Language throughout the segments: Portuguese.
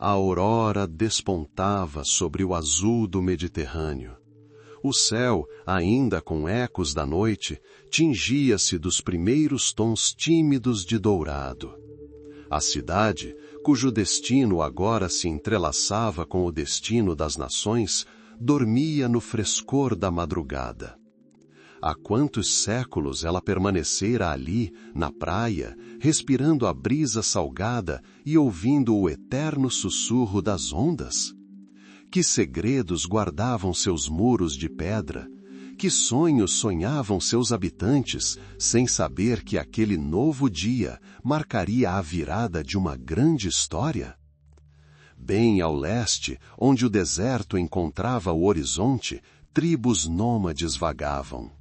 A aurora despontava sobre o azul do Mediterrâneo. O céu, ainda com ecos da noite, tingia-se dos primeiros tons tímidos de dourado. A cidade, cujo destino agora se entrelaçava com o destino das nações, dormia no frescor da madrugada. Há quantos séculos ela permanecera ali, na praia, respirando a brisa salgada e ouvindo o eterno sussurro das ondas? Que segredos guardavam seus muros de pedra? Que sonhos sonhavam seus habitantes, sem saber que aquele novo dia marcaria a virada de uma grande história? Bem ao leste, onde o deserto encontrava o horizonte, tribos nômades vagavam.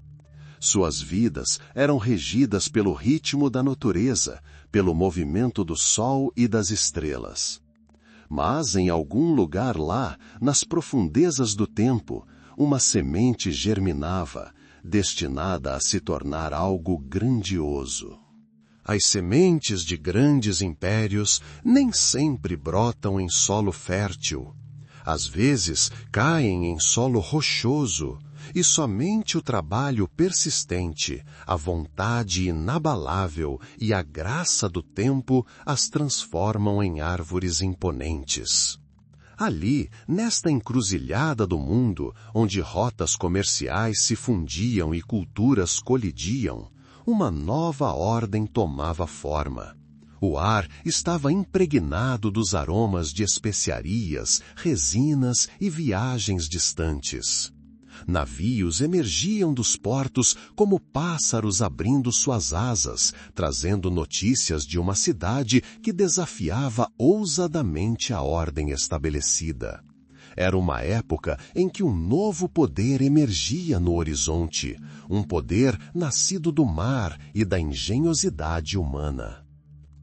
Suas vidas eram regidas pelo ritmo da natureza, pelo movimento do sol e das estrelas. Mas em algum lugar lá, nas profundezas do tempo, uma semente germinava, destinada a se tornar algo grandioso. As sementes de grandes impérios nem sempre brotam em solo fértil. Às vezes caem em solo rochoso, e somente o trabalho persistente, a vontade inabalável e a graça do tempo as transformam em árvores imponentes. Ali, nesta encruzilhada do mundo, onde rotas comerciais se fundiam e culturas colidiam, uma nova ordem tomava forma. O ar estava impregnado dos aromas de especiarias, resinas e viagens distantes. Navios emergiam dos portos como pássaros abrindo suas asas, trazendo notícias de uma cidade que desafiava ousadamente a ordem estabelecida. Era uma época em que um novo poder emergia no horizonte, um poder nascido do mar e da engenhosidade humana.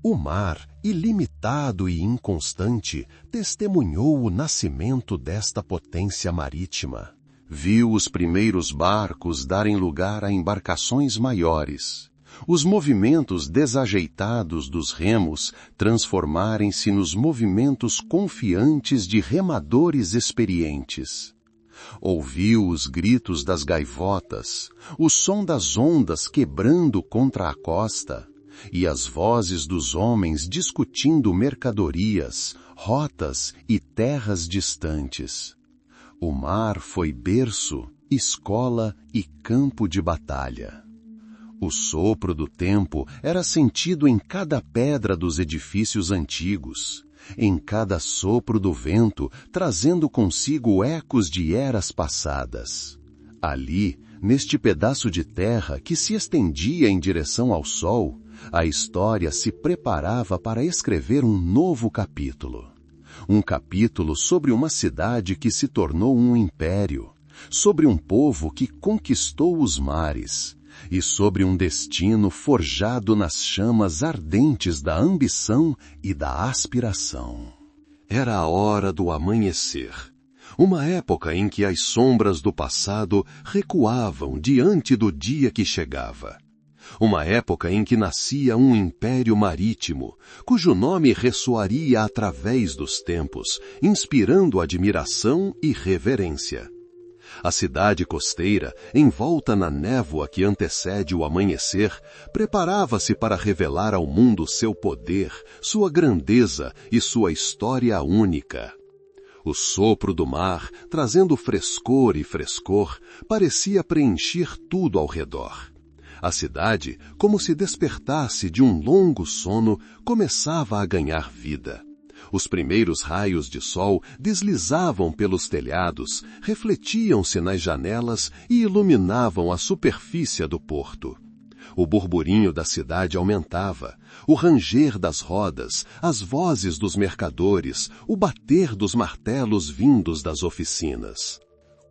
O mar, ilimitado e inconstante, testemunhou o nascimento desta potência marítima. Viu os primeiros barcos darem lugar a embarcações maiores. Os movimentos desajeitados dos remos transformarem-se nos movimentos confiantes de remadores experientes. Ouviu os gritos das gaivotas, o som das ondas quebrando contra a costa, e as vozes dos homens discutindo mercadorias, rotas e terras distantes. O mar foi berço, escola e campo de batalha. O sopro do tempo era sentido em cada pedra dos edifícios antigos, em cada sopro do vento, trazendo consigo ecos de eras passadas. Ali, neste pedaço de terra que se estendia em direção ao sol, a história se preparava para escrever um novo capítulo. Um capítulo sobre uma cidade que se tornou um império, sobre um povo que conquistou os mares, e sobre um destino forjado nas chamas ardentes da ambição e da aspiração. Era a hora do amanhecer, uma época em que as sombras do passado recuavam diante do dia que chegava. Uma época em que nascia um império marítimo, cujo nome ressoaria através dos tempos, inspirando admiração e reverência. A cidade costeira, envolta na névoa que antecede o amanhecer, preparava-se para revelar ao mundo seu poder, sua grandeza e sua história única. O sopro do mar, trazendo frescor e frescor, parecia preencher tudo ao redor. A cidade, como se despertasse de um longo sono, começava a ganhar vida. Os primeiros raios de sol deslizavam pelos telhados, refletiam-se nas janelas e iluminavam a superfície do porto. O burburinho da cidade aumentava, o ranger das rodas, as vozes dos mercadores, o bater dos martelos vindos das oficinas.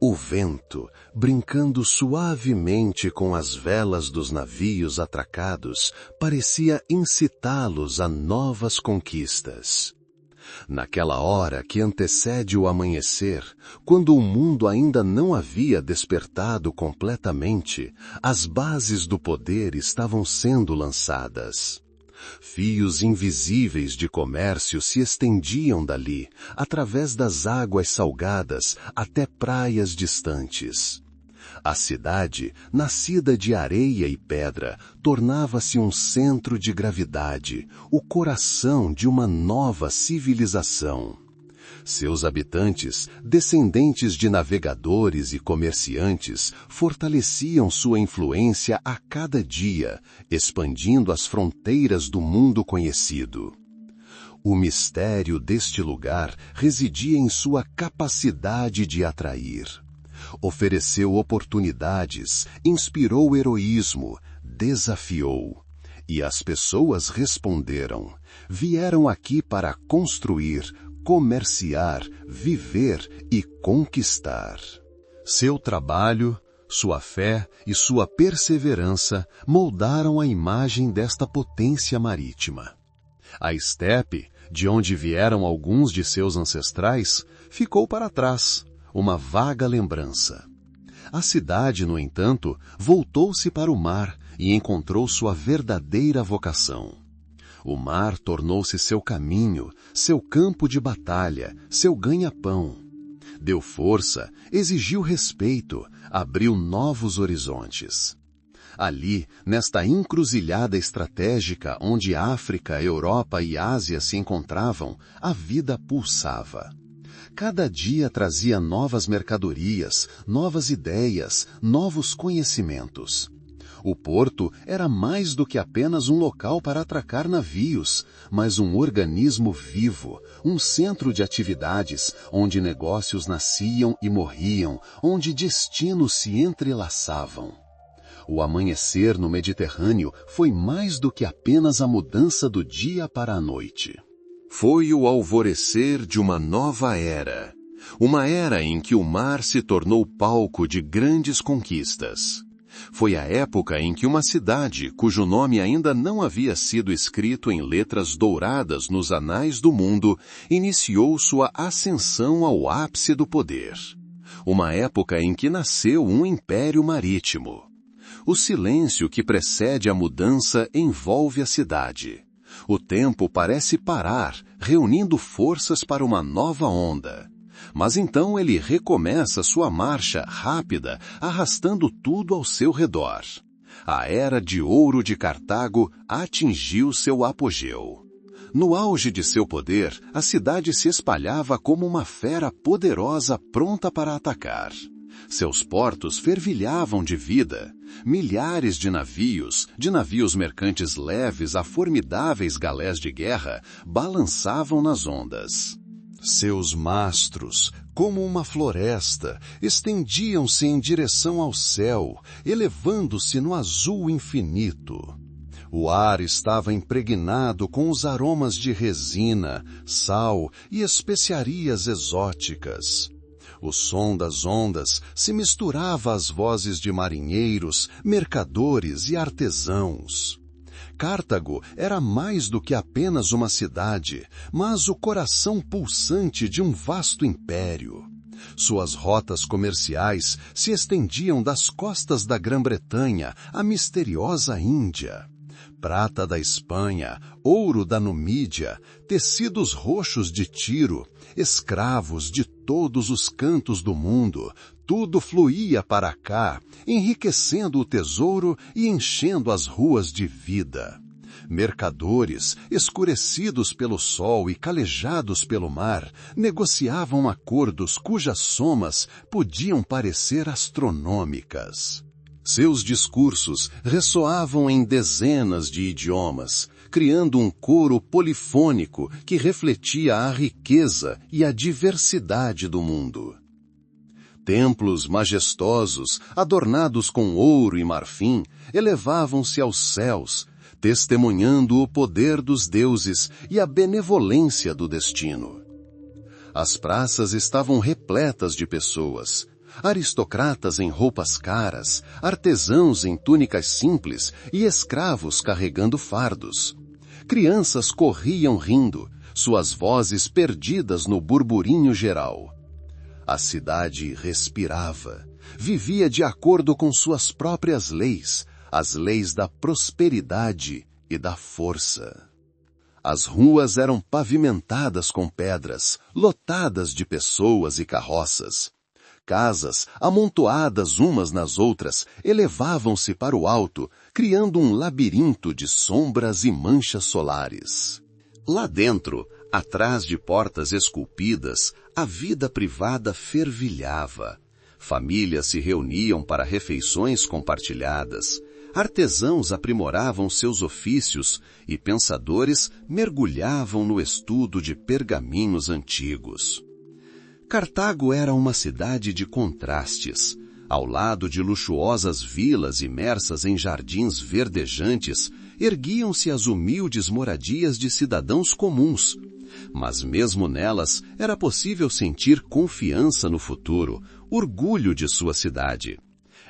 O vento, brincando suavemente com as velas dos navios atracados, parecia incitá-los a novas conquistas. Naquela hora que antecede o amanhecer, quando o mundo ainda não havia despertado completamente, as bases do poder estavam sendo lançadas. Fios invisíveis de comércio se estendiam dali, através das águas salgadas, até praias distantes. A cidade, nascida de areia e pedra, tornava-se um centro de gravidade, o coração de uma nova civilização. Seus habitantes, descendentes de navegadores e comerciantes, fortaleciam sua influência a cada dia, expandindo as fronteiras do mundo conhecido. O mistério deste lugar residia em sua capacidade de atrair. Ofereceu oportunidades, inspirou heroísmo, desafiou. E as pessoas responderam. Vieram aqui para construir, comerciar, viver e conquistar. Seu trabalho, sua fé e sua perseverança moldaram a imagem desta potência marítima. A estepe, de onde vieram alguns de seus ancestrais, ficou para trás, uma vaga lembrança. A cidade, no entanto, voltou-se para o mar e encontrou sua verdadeira vocação. O mar tornou-se seu caminho, seu campo de batalha, seu ganha-pão. Deu força, exigiu respeito, abriu novos horizontes. Ali, nesta encruzilhada estratégica onde África, Europa e Ásia se encontravam, a vida pulsava. Cada dia trazia novas mercadorias, novas ideias, novos conhecimentos. O porto era mais do que apenas um local para atracar navios, mas um organismo vivo, um centro de atividades, onde negócios nasciam e morriam, onde destinos se entrelaçavam. O amanhecer no Mediterrâneo foi mais do que apenas a mudança do dia para a noite. Foi o alvorecer de uma nova era. Uma era em que o mar se tornou palco de grandes conquistas. Foi a época em que uma cidade, cujo nome ainda não havia sido escrito em letras douradas nos anais do mundo, iniciou sua ascensão ao ápice do poder. Uma época em que nasceu um império marítimo. O silêncio que precede a mudança envolve a cidade. O tempo parece parar, reunindo forças para uma nova onda. Mas então ele recomeça sua marcha rápida, arrastando tudo ao seu redor. A era de ouro de Cartago atingiu seu apogeu. No auge de seu poder, a cidade se espalhava como uma fera poderosa pronta para atacar. Seus portos fervilhavam de vida. Milhares de navios mercantes leves a formidáveis galés de guerra, balançavam nas ondas. Seus mastros, como uma floresta, estendiam-se em direção ao céu, elevando-se no azul infinito. O ar estava impregnado com os aromas de resina, sal e especiarias exóticas. O som das ondas se misturava às vozes de marinheiros, mercadores e artesãos. Cartago era mais do que apenas uma cidade, mas o coração pulsante de um vasto império. Suas rotas comerciais se estendiam das costas da Grã-Bretanha à misteriosa Índia. Prata da Espanha, ouro da Numídia, tecidos roxos de Tiro, escravos de todos os cantos do mundo, tudo fluía para cá, enriquecendo o tesouro e enchendo as ruas de vida. Mercadores, escurecidos pelo sol e calejados pelo mar, negociavam acordos cujas somas podiam parecer astronômicas. Seus discursos ressoavam em dezenas de idiomas, criando um coro polifônico que refletia a riqueza e a diversidade do mundo. Templos majestosos, adornados com ouro e marfim, elevavam-se aos céus, testemunhando o poder dos deuses e a benevolência do destino. As praças estavam repletas de pessoas, aristocratas em roupas caras, artesãos em túnicas simples e escravos carregando fardos. Crianças corriam rindo, suas vozes perdidas no burburinho geral. A cidade respirava, vivia de acordo com suas próprias leis, as leis da prosperidade e da força. As ruas eram pavimentadas com pedras, lotadas de pessoas e carroças. Casas, amontoadas umas nas outras, elevavam-se para o alto, criando um labirinto de sombras e manchas solares. Lá dentro, atrás de portas esculpidas, a vida privada fervilhava. Famílias se reuniam para refeições compartilhadas. Artesãos aprimoravam seus ofícios e pensadores mergulhavam no estudo de pergaminhos antigos. Cartago era uma cidade de contrastes. Ao lado de luxuosas vilas imersas em jardins verdejantes, erguiam-se as humildes moradias de cidadãos comuns. Mas mesmo nelas era possível sentir confiança no futuro, orgulho de sua cidade.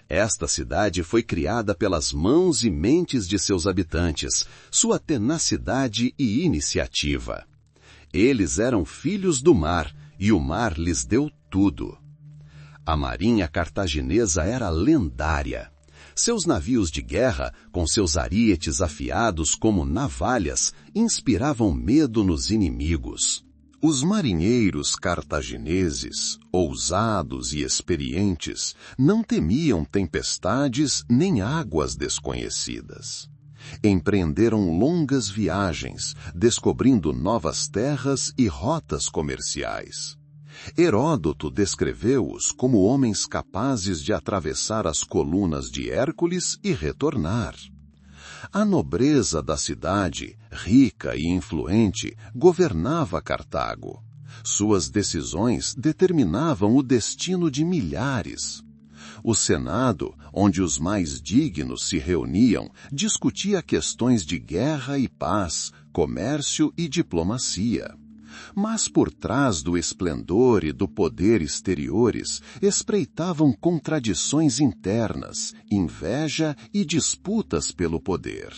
Esta cidade foi criada pelas mãos e mentes de seus habitantes, sua tenacidade e iniciativa. Eles eram filhos do mar, e o mar lhes deu tudo. A marinha cartaginesa era lendária. Seus navios de guerra, com seus arietes afiados como navalhas, inspiravam medo nos inimigos. Os marinheiros cartagineses, ousados e experientes, não temiam tempestades nem águas desconhecidas. Empreenderam longas viagens, descobrindo novas terras e rotas comerciais. Heródoto descreveu-os como homens capazes de atravessar as colunas de Hércules e retornar. A nobreza da cidade, rica e influente, governava Cartago. Suas decisões determinavam o destino de milhares. O Senado, onde os mais dignos se reuniam, discutia questões de guerra e paz, comércio e diplomacia. Mas por trás do esplendor e do poder exteriores, espreitavam contradições internas, inveja e disputas pelo poder.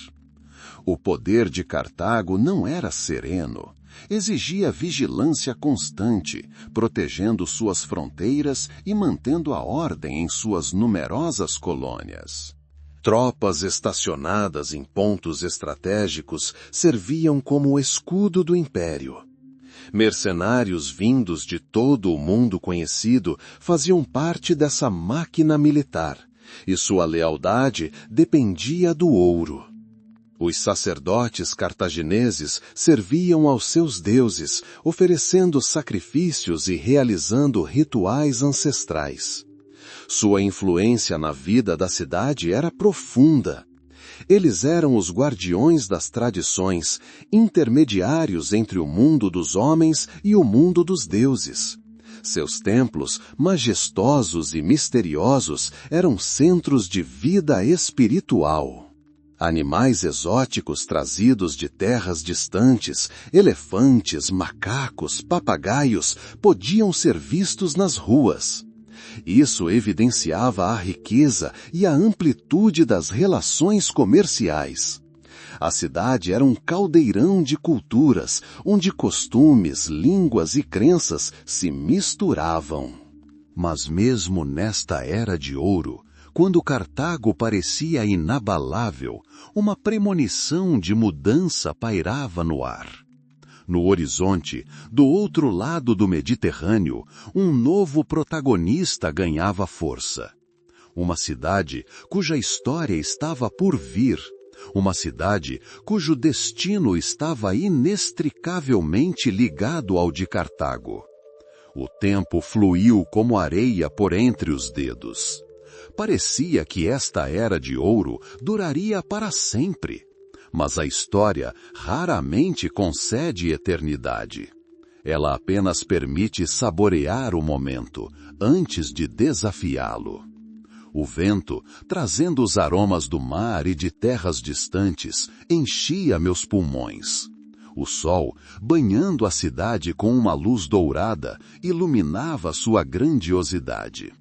O poder de Cartago não era sereno. Exigia vigilância constante, protegendo suas fronteiras e mantendo a ordem em suas numerosas colônias. Tropas estacionadas em pontos estratégicos serviam como escudo do império. Mercenários vindos de todo o mundo conhecido faziam parte dessa máquina militar, e sua lealdade dependia do ouro. Os sacerdotes cartagineses serviam aos seus deuses, oferecendo sacrifícios e realizando rituais ancestrais. Sua influência na vida da cidade era profunda. Eles eram os guardiões das tradições, intermediários entre o mundo dos homens e o mundo dos deuses. Seus templos, majestosos e misteriosos, eram centros de vida espiritual. Animais exóticos trazidos de terras distantes, elefantes, macacos, papagaios, podiam ser vistos nas ruas. Isso evidenciava a riqueza e a amplitude das relações comerciais. A cidade era um caldeirão de culturas, onde costumes, línguas e crenças se misturavam. Mas mesmo nesta era de ouro, quando Cartago parecia inabalável, uma premonição de mudança pairava no ar. No horizonte, do outro lado do Mediterrâneo, um novo protagonista ganhava força. Uma cidade cuja história estava por vir. Uma cidade cujo destino estava inextricavelmente ligado ao de Cartago. O tempo fluiu como areia por entre os dedos. Parecia que esta era de ouro duraria para sempre. Mas a história raramente concede eternidade. Ela apenas permite saborear o momento, antes de desafiá-lo. O vento, trazendo os aromas do mar e de terras distantes, enchia meus pulmões. O sol, banhando a cidade com uma luz dourada, iluminava sua grandiosidade.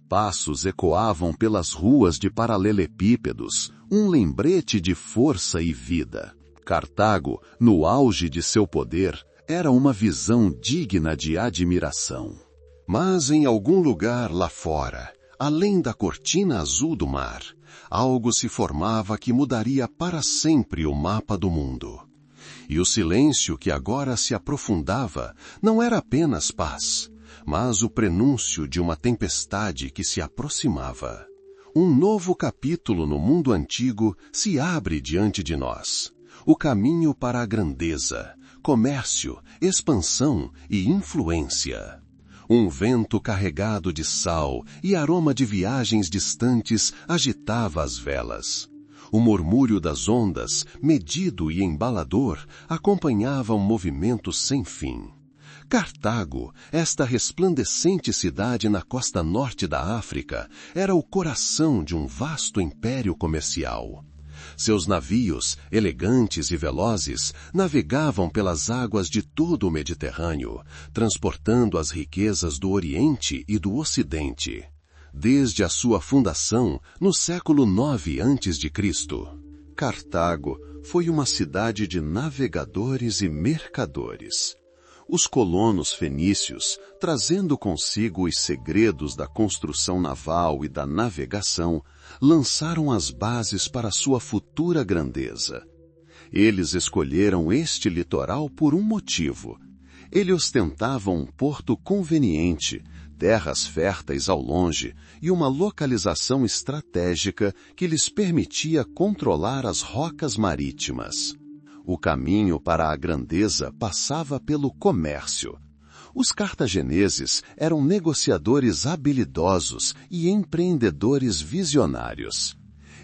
Passos ecoavam pelas ruas de paralelepípedos, um lembrete de força e vida. Cartago, no auge de seu poder, era uma visão digna de admiração. Mas em algum lugar lá fora, além da cortina azul do mar, algo se formava que mudaria para sempre o mapa do mundo. E o silêncio que agora se aprofundava não era apenas paz, mas o prenúncio de uma tempestade que se aproximava. Um novo capítulo no mundo antigo se abre diante de nós. O caminho para a grandeza, comércio, expansão e influência. Um vento carregado de sal e aroma de viagens distantes agitava as velas. O murmúrio das ondas, medido e embalador, acompanhava um movimento sem fim. Cartago, esta resplandecente cidade na costa norte da África, era o coração de um vasto império comercial. Seus navios, elegantes e velozes, navegavam pelas águas de todo o Mediterrâneo, transportando as riquezas do Oriente e do Ocidente. Desde a sua fundação, no século IX a.C., Cartago foi uma cidade de navegadores e mercadores. Os colonos fenícios, trazendo consigo os segredos da construção naval e da navegação, lançaram as bases para sua futura grandeza. Eles escolheram este litoral por um motivo. Ele ostentava um porto conveniente, terras férteis ao longe e uma localização estratégica que lhes permitia controlar as rocas marítimas. O caminho para a grandeza passava pelo comércio. Os cartagineses eram negociadores habilidosos e empreendedores visionários.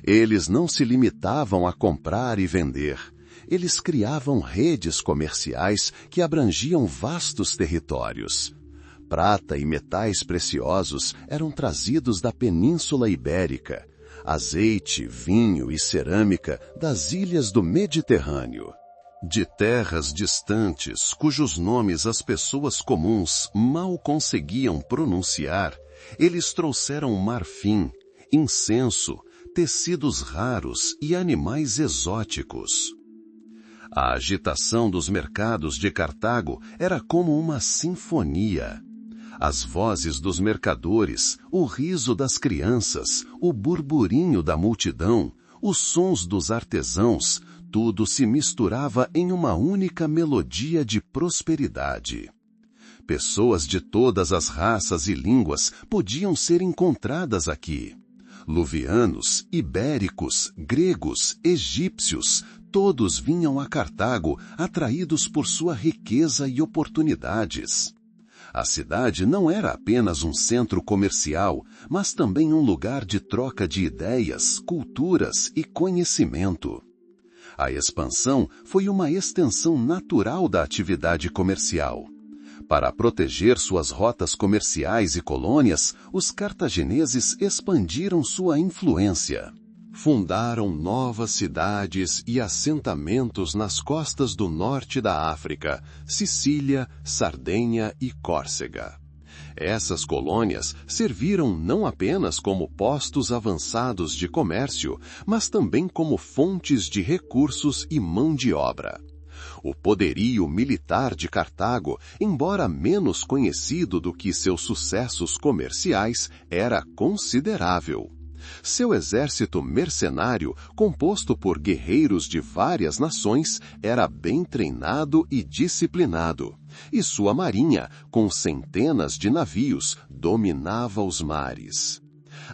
Eles não se limitavam a comprar e vender. Eles criavam redes comerciais que abrangiam vastos territórios. Prata e metais preciosos eram trazidos da Península Ibérica, azeite, vinho e cerâmica das ilhas do Mediterrâneo. De terras distantes, cujos nomes as pessoas comuns mal conseguiam pronunciar, eles trouxeram marfim, incenso, tecidos raros e animais exóticos. A agitação dos mercados de Cartago era como uma sinfonia. As vozes dos mercadores, o riso das crianças, o burburinho da multidão, os sons dos artesãos, tudo se misturava em uma única melodia de prosperidade. Pessoas de todas as raças e línguas podiam ser encontradas aqui. Luvianos, ibéricos, gregos, egípcios, todos vinham a Cartago atraídos por sua riqueza e oportunidades. A cidade não era apenas um centro comercial, mas também um lugar de troca de ideias, culturas e conhecimento. A expansão foi uma extensão natural da atividade comercial. Para proteger suas rotas comerciais e colônias, os cartagineses expandiram sua influência. Fundaram novas cidades e assentamentos nas costas do norte da África, Sicília, Sardenha e Córcega. Essas colônias serviram não apenas como postos avançados de comércio, mas também como fontes de recursos e mão de obra. O poderio militar de Cartago, embora menos conhecido do que seus sucessos comerciais, era considerável. Seu exército mercenário, composto por guerreiros de várias nações, era bem treinado e disciplinado, e sua marinha, com centenas de navios, dominava os mares.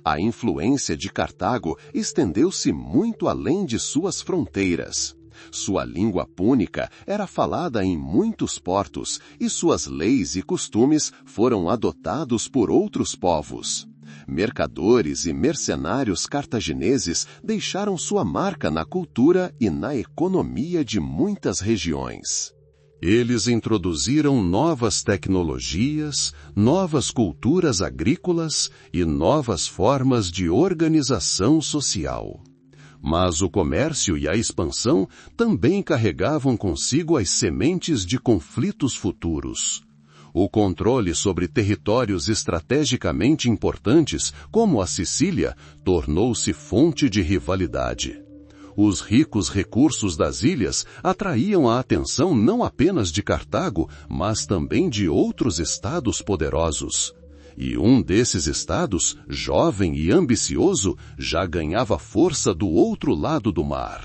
A influência de Cartago estendeu-se muito além de suas fronteiras. Sua língua púnica era falada em muitos portos, e suas leis e costumes foram adotados por outros povos. Mercadores e mercenários cartagineses deixaram sua marca na cultura e na economia de muitas regiões. Eles introduziram novas tecnologias, novas culturas agrícolas e novas formas de organização social. Mas o comércio e a expansão também carregavam consigo as sementes de conflitos futuros. O controle sobre territórios estrategicamente importantes, como a Sicília, tornou-se fonte de rivalidade. Os ricos recursos das ilhas atraíam a atenção não apenas de Cartago, mas também de outros estados poderosos. E um desses estados, jovem e ambicioso, já ganhava força do outro lado do mar.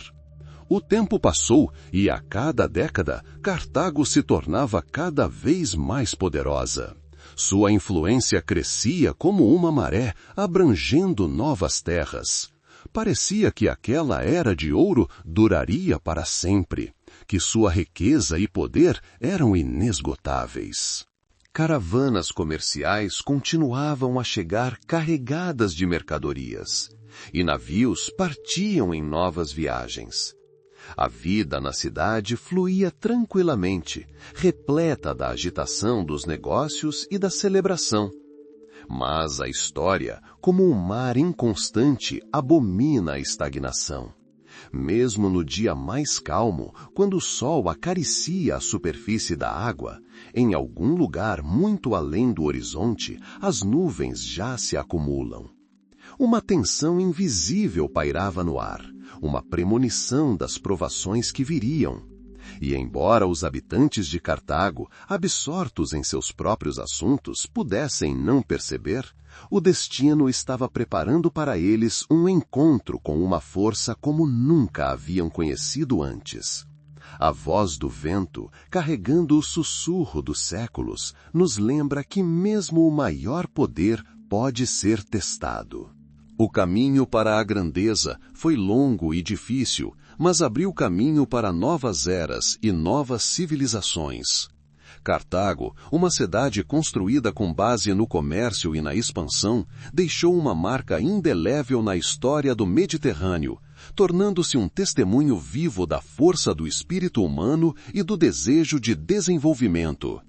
O tempo passou e a cada década, Cartago se tornava cada vez mais poderosa. Sua influência crescia como uma maré, abrangendo novas terras. Parecia que aquela era de ouro duraria para sempre, que sua riqueza e poder eram inesgotáveis. Caravanas comerciais continuavam a chegar carregadas de mercadorias, e navios partiam em novas viagens. A vida na cidade fluía tranquilamente, repleta da agitação dos negócios e da celebração. Mas a história, como um mar inconstante, abomina a estagnação. Mesmo no dia mais calmo, quando o sol acaricia a superfície da água, em algum lugar muito além do horizonte, as nuvens já se acumulam. Uma tensão invisível pairava no ar, uma premonição das provações que viriam. E embora os habitantes de Cartago, absortos em seus próprios assuntos, pudessem não perceber, o destino estava preparando para eles um encontro com uma força como nunca haviam conhecido antes. A voz do vento, carregando o sussurro dos séculos, nos lembra que mesmo o maior poder pode ser testado. O caminho para a grandeza foi longo e difícil, mas abriu caminho para novas eras e novas civilizações. Cartago, uma cidade construída com base no comércio e na expansão, deixou uma marca indelével na história do Mediterrâneo, tornando-se um testemunho vivo da força do espírito humano e do desejo de desenvolvimento.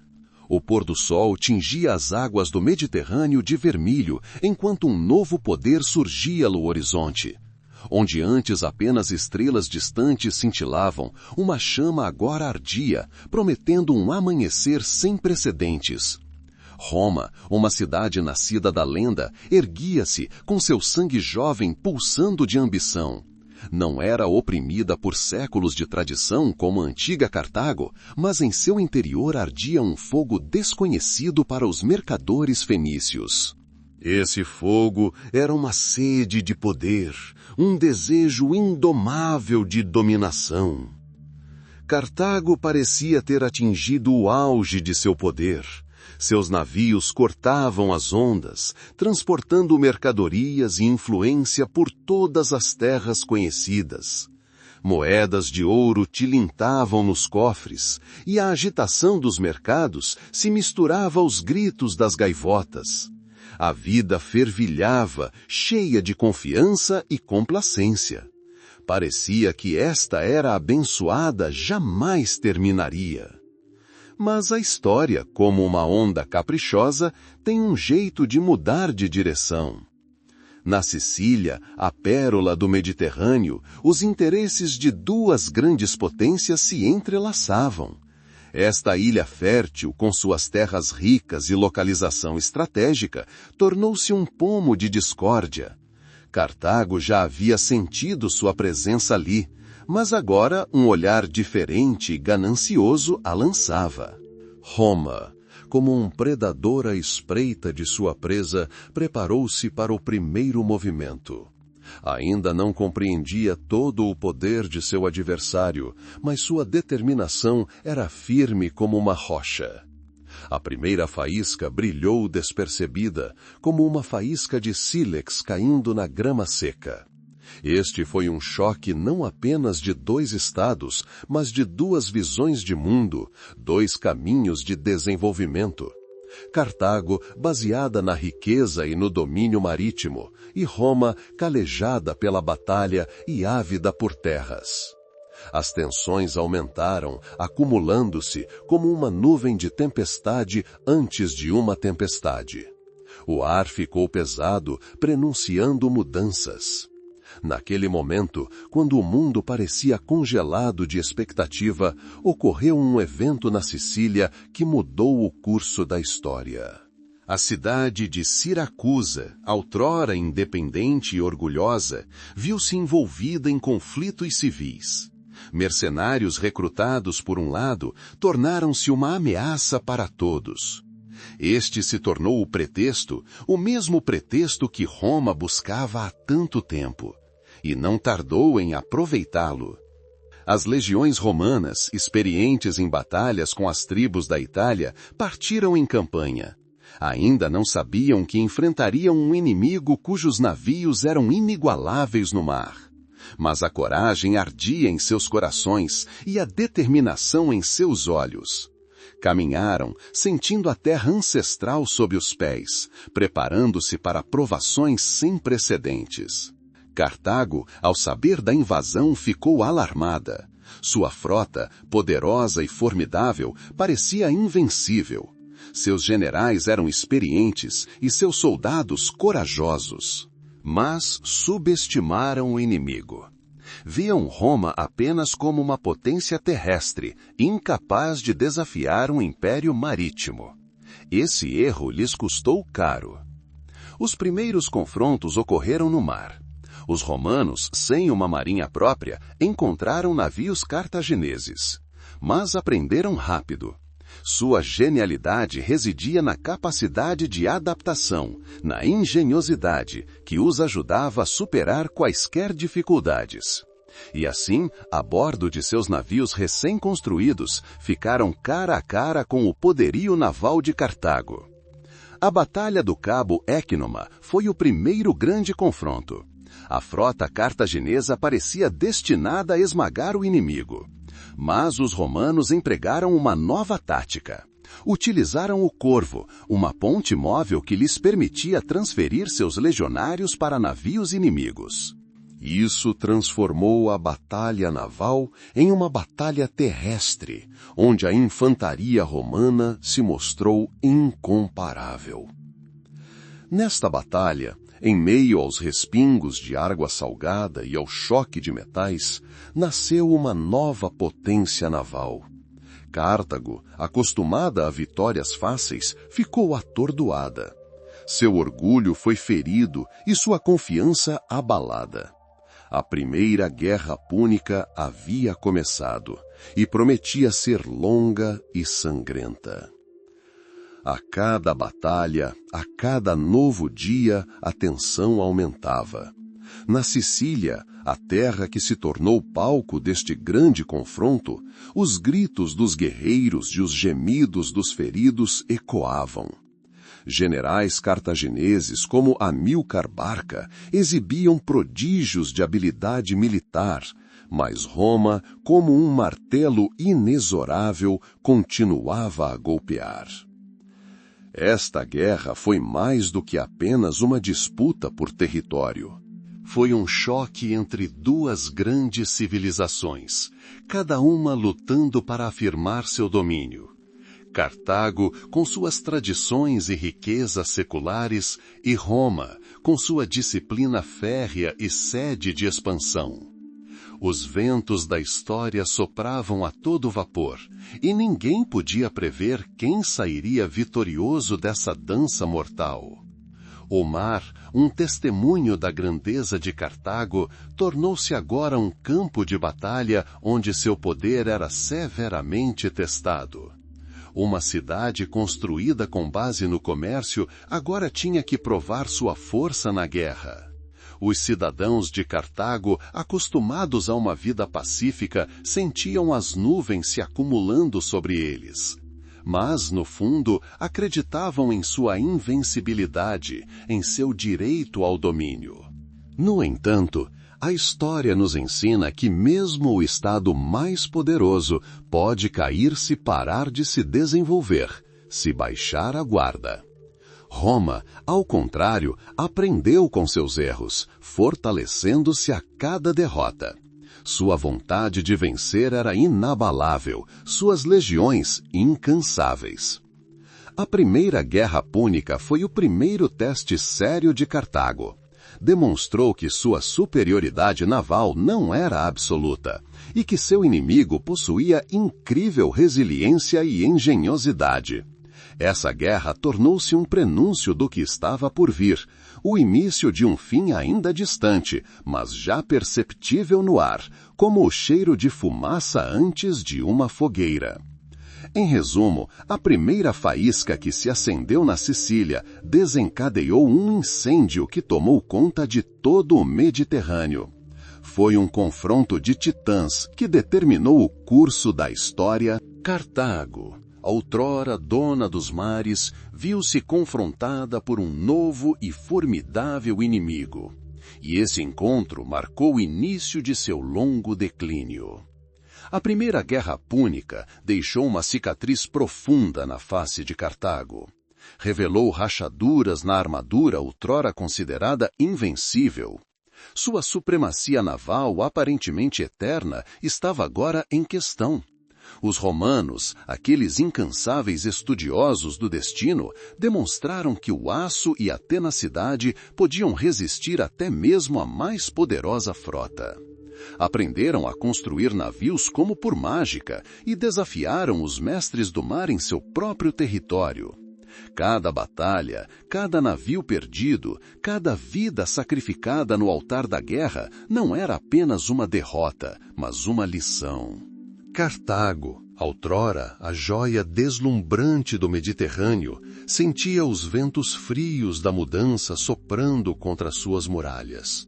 O pôr-do-sol tingia as águas do Mediterrâneo de vermelho, enquanto um novo poder surgia no horizonte. Onde antes apenas estrelas distantes cintilavam, uma chama agora ardia, prometendo um amanhecer sem precedentes. Roma, uma cidade nascida da lenda, erguia-se, com seu sangue jovem pulsando de ambição. Não era oprimida por séculos de tradição como a antiga Cartago, mas em seu interior ardia um fogo desconhecido para os mercadores fenícios. Esse fogo era uma sede de poder, um desejo indomável de dominação. Cartago parecia ter atingido o auge de seu poder. Seus navios cortavam as ondas, transportando mercadorias e influência por todas as terras conhecidas. Moedas de ouro tilintavam nos cofres, e a agitação dos mercados se misturava aos gritos das gaivotas. A vida fervilhava, cheia de confiança e complacência. Parecia que esta era abençoada jamais terminaria. Mas a história, como uma onda caprichosa, tem um jeito de mudar de direção. Na Sicília, a pérola do Mediterrâneo, os interesses de duas grandes potências se entrelaçavam. Esta ilha fértil, com suas terras ricas e localização estratégica, tornou-se um pomo de discórdia. Cartago já havia sentido sua presença ali, mas agora um olhar diferente e ganancioso a lançava. Roma, como um predador à espreita de sua presa, preparou-se para o primeiro movimento. Ainda não compreendia todo o poder de seu adversário, mas sua determinação era firme como uma rocha. A primeira faísca brilhou despercebida, como uma faísca de sílex caindo na grama seca. Este foi um choque não apenas de dois estados, mas de duas visões de mundo, dois caminhos de desenvolvimento. Cartago, baseada na riqueza e no domínio marítimo, e Roma, calejada pela batalha e ávida por terras. As tensões aumentaram, acumulando-se como uma nuvem de tempestade antes de uma tempestade. O ar ficou pesado, prenunciando mudanças. Naquele momento, quando o mundo parecia congelado de expectativa, ocorreu um evento na Sicília que mudou o curso da história. A cidade de Siracusa, outrora independente e orgulhosa, viu-se envolvida em conflitos civis. Mercenários recrutados por um lado tornaram-se uma ameaça para todos. Este se tornou o mesmo pretexto que Roma buscava há tanto tempo, e não tardou em aproveitá-lo. As legiões romanas, experientes em batalhas com as tribos da Itália, partiram em campanha. Ainda não sabiam que enfrentariam um inimigo cujos navios eram inigualáveis no mar. Mas a coragem ardia em seus corações e a determinação em seus olhos. Caminharam, sentindo a terra ancestral sob os pés, preparando-se para provações sem precedentes. Cartago, ao saber da invasão, ficou alarmada. Sua frota, poderosa e formidável, parecia invencível. Seus generais eram experientes e seus soldados corajosos. Mas subestimaram o inimigo. Viam Roma apenas como uma potência terrestre, incapaz de desafiar um império marítimo. Esse erro lhes custou caro. Os primeiros confrontos ocorreram no mar. Os romanos, sem uma marinha própria, encontraram navios cartagineses. Mas aprenderam rápido. Sua genialidade residia na capacidade de adaptação, na engenhosidade, que os ajudava a superar quaisquer dificuldades. E assim, a bordo de seus navios recém-construídos, ficaram cara a cara com o poderio naval de Cartago. A Batalha do Cabo Équinoma foi o primeiro grande confronto. A frota cartaginesa parecia destinada a esmagar o inimigo. Mas os romanos empregaram uma nova tática. Utilizaram o Corvo, uma ponte móvel que lhes permitia transferir seus legionários para navios inimigos. Isso transformou a batalha naval em uma batalha terrestre, onde a infantaria romana se mostrou incomparável. Nesta batalha, em meio aos respingos de água salgada e ao choque de metais, nasceu uma nova potência naval. Cartago, acostumada a vitórias fáceis, ficou atordoada. Seu orgulho foi ferido e sua confiança abalada. A primeira guerra púnica havia começado e prometia ser longa e sangrenta. A cada batalha, a cada novo dia, a tensão aumentava. Na Sicília, a terra que se tornou palco deste grande confronto, os gritos dos guerreiros e os gemidos dos feridos ecoavam. Generais cartagineses como Amílcar Barca exibiam prodígios de habilidade militar, mas Roma, como um martelo inexorável, continuava a golpear. Esta guerra foi mais do que apenas uma disputa por território. Foi um choque entre duas grandes civilizações, cada uma lutando para afirmar seu domínio. Cartago, com suas tradições e riquezas seculares, e Roma, com sua disciplina férrea e sede de expansão. Os ventos da história sopravam a todo vapor, e ninguém podia prever quem sairia vitorioso dessa dança mortal. O mar, um testemunho da grandeza de Cartago, tornou-se agora um campo de batalha onde seu poder era severamente testado. Uma cidade construída com base no comércio agora tinha que provar sua força na guerra. Os cidadãos de Cartago, acostumados a uma vida pacífica, sentiam as nuvens se acumulando sobre eles. Mas, no fundo, acreditavam em sua invencibilidade, em seu direito ao domínio. No entanto, a história nos ensina que mesmo o Estado mais poderoso pode cair se parar de se desenvolver, se baixar a guarda. Roma, ao contrário, aprendeu com seus erros, fortalecendo-se a cada derrota. Sua vontade de vencer era inabalável, suas legiões incansáveis. A Primeira Guerra Púnica foi o primeiro teste sério de Cartago. Demonstrou que sua superioridade naval não era absoluta e que seu inimigo possuía incrível resiliência e engenhosidade. Essa guerra tornou-se um prenúncio do que estava por vir, o início de um fim ainda distante, mas já perceptível no ar, como o cheiro de fumaça antes de uma fogueira. Em resumo, a primeira faísca que se acendeu na Sicília desencadeou um incêndio que tomou conta de todo o Mediterrâneo. Foi um confronto de titãs que determinou o curso da história. Cartago, outrora dona dos mares, viu-se confrontada por um novo e formidável inimigo. E esse encontro marcou o início de seu longo declínio. A Primeira Guerra Púnica deixou uma cicatriz profunda na face de Cartago. Revelou rachaduras na armadura outrora considerada invencível. Sua supremacia naval, aparentemente eterna, estava agora em questão. Os romanos, aqueles incansáveis estudiosos do destino, demonstraram que o aço e a tenacidade podiam resistir até mesmo à mais poderosa frota. Aprenderam a construir navios como por mágica e desafiaram os mestres do mar em seu próprio território. Cada batalha, cada navio perdido, cada vida sacrificada no altar da guerra não era apenas uma derrota, mas uma lição. Cartago, outrora a joia deslumbrante do Mediterrâneo, sentia os ventos frios da mudança soprando contra suas muralhas.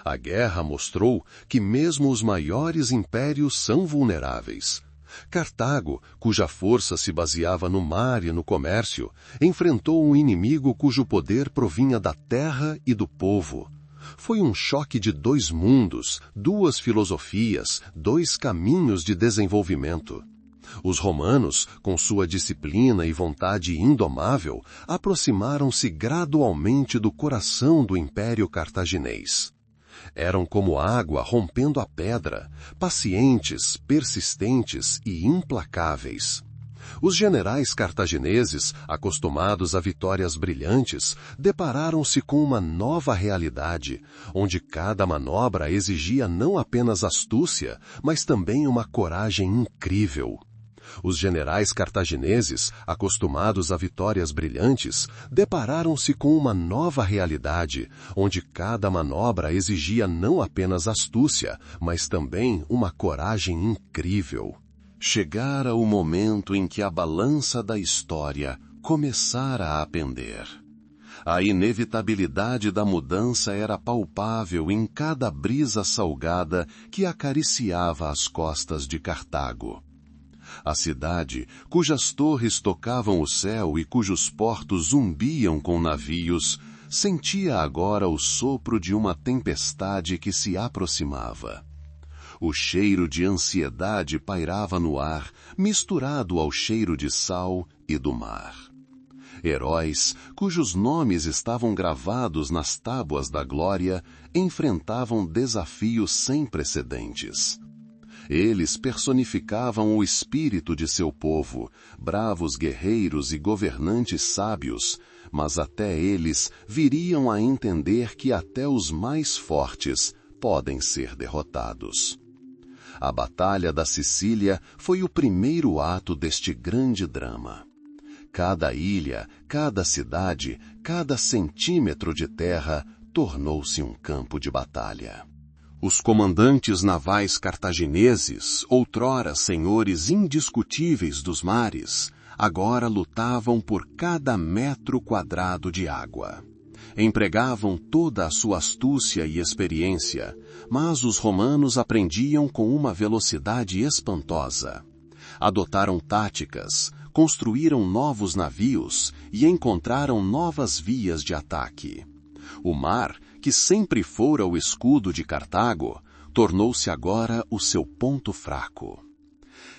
A guerra mostrou que mesmo os maiores impérios são vulneráveis. Cartago, cuja força se baseava no mar e no comércio, enfrentou um inimigo cujo poder provinha da terra e do povo. Foi um choque de dois mundos, duas filosofias, dois caminhos de desenvolvimento. Os romanos, com sua disciplina e vontade indomável, aproximaram-se gradualmente do coração do Império Cartaginês. Eram como água rompendo a pedra, pacientes, persistentes e implacáveis. Os generais cartagineses, acostumados a vitórias brilhantes, depararam-se com uma nova realidade, onde cada manobra exigia não apenas astúcia, mas também uma coragem incrível. Os generais cartagineses, acostumados a vitórias brilhantes, depararam-se com uma nova realidade, onde cada manobra exigia não apenas astúcia, mas também uma coragem incrível. Chegara o momento em que a balança da história começara a pender. A inevitabilidade da mudança era palpável em cada brisa salgada que acariciava as costas de Cartago. A cidade, cujas torres tocavam o céu e cujos portos zumbiam com navios, sentia agora o sopro de uma tempestade que se aproximava. O cheiro de ansiedade pairava no ar, misturado ao cheiro de sal e do mar. Heróis, cujos nomes estavam gravados nas tábuas da glória, enfrentavam desafios sem precedentes. Eles personificavam o espírito de seu povo, bravos guerreiros e governantes sábios, mas até eles viriam a entender que até os mais fortes podem ser derrotados. A Batalha da Sicília foi o primeiro ato deste grande drama. Cada ilha, cada cidade, cada centímetro de terra tornou-se um campo de batalha. Os comandantes navais cartagineses, outrora senhores indiscutíveis dos mares, agora lutavam por cada metro quadrado de água. Empregavam toda a sua astúcia e experiência, mas os romanos aprendiam com uma velocidade espantosa. Adotaram táticas, construíram novos navios e encontraram novas vias de ataque. O mar, que sempre fora o escudo de Cartago, tornou-se agora o seu ponto fraco.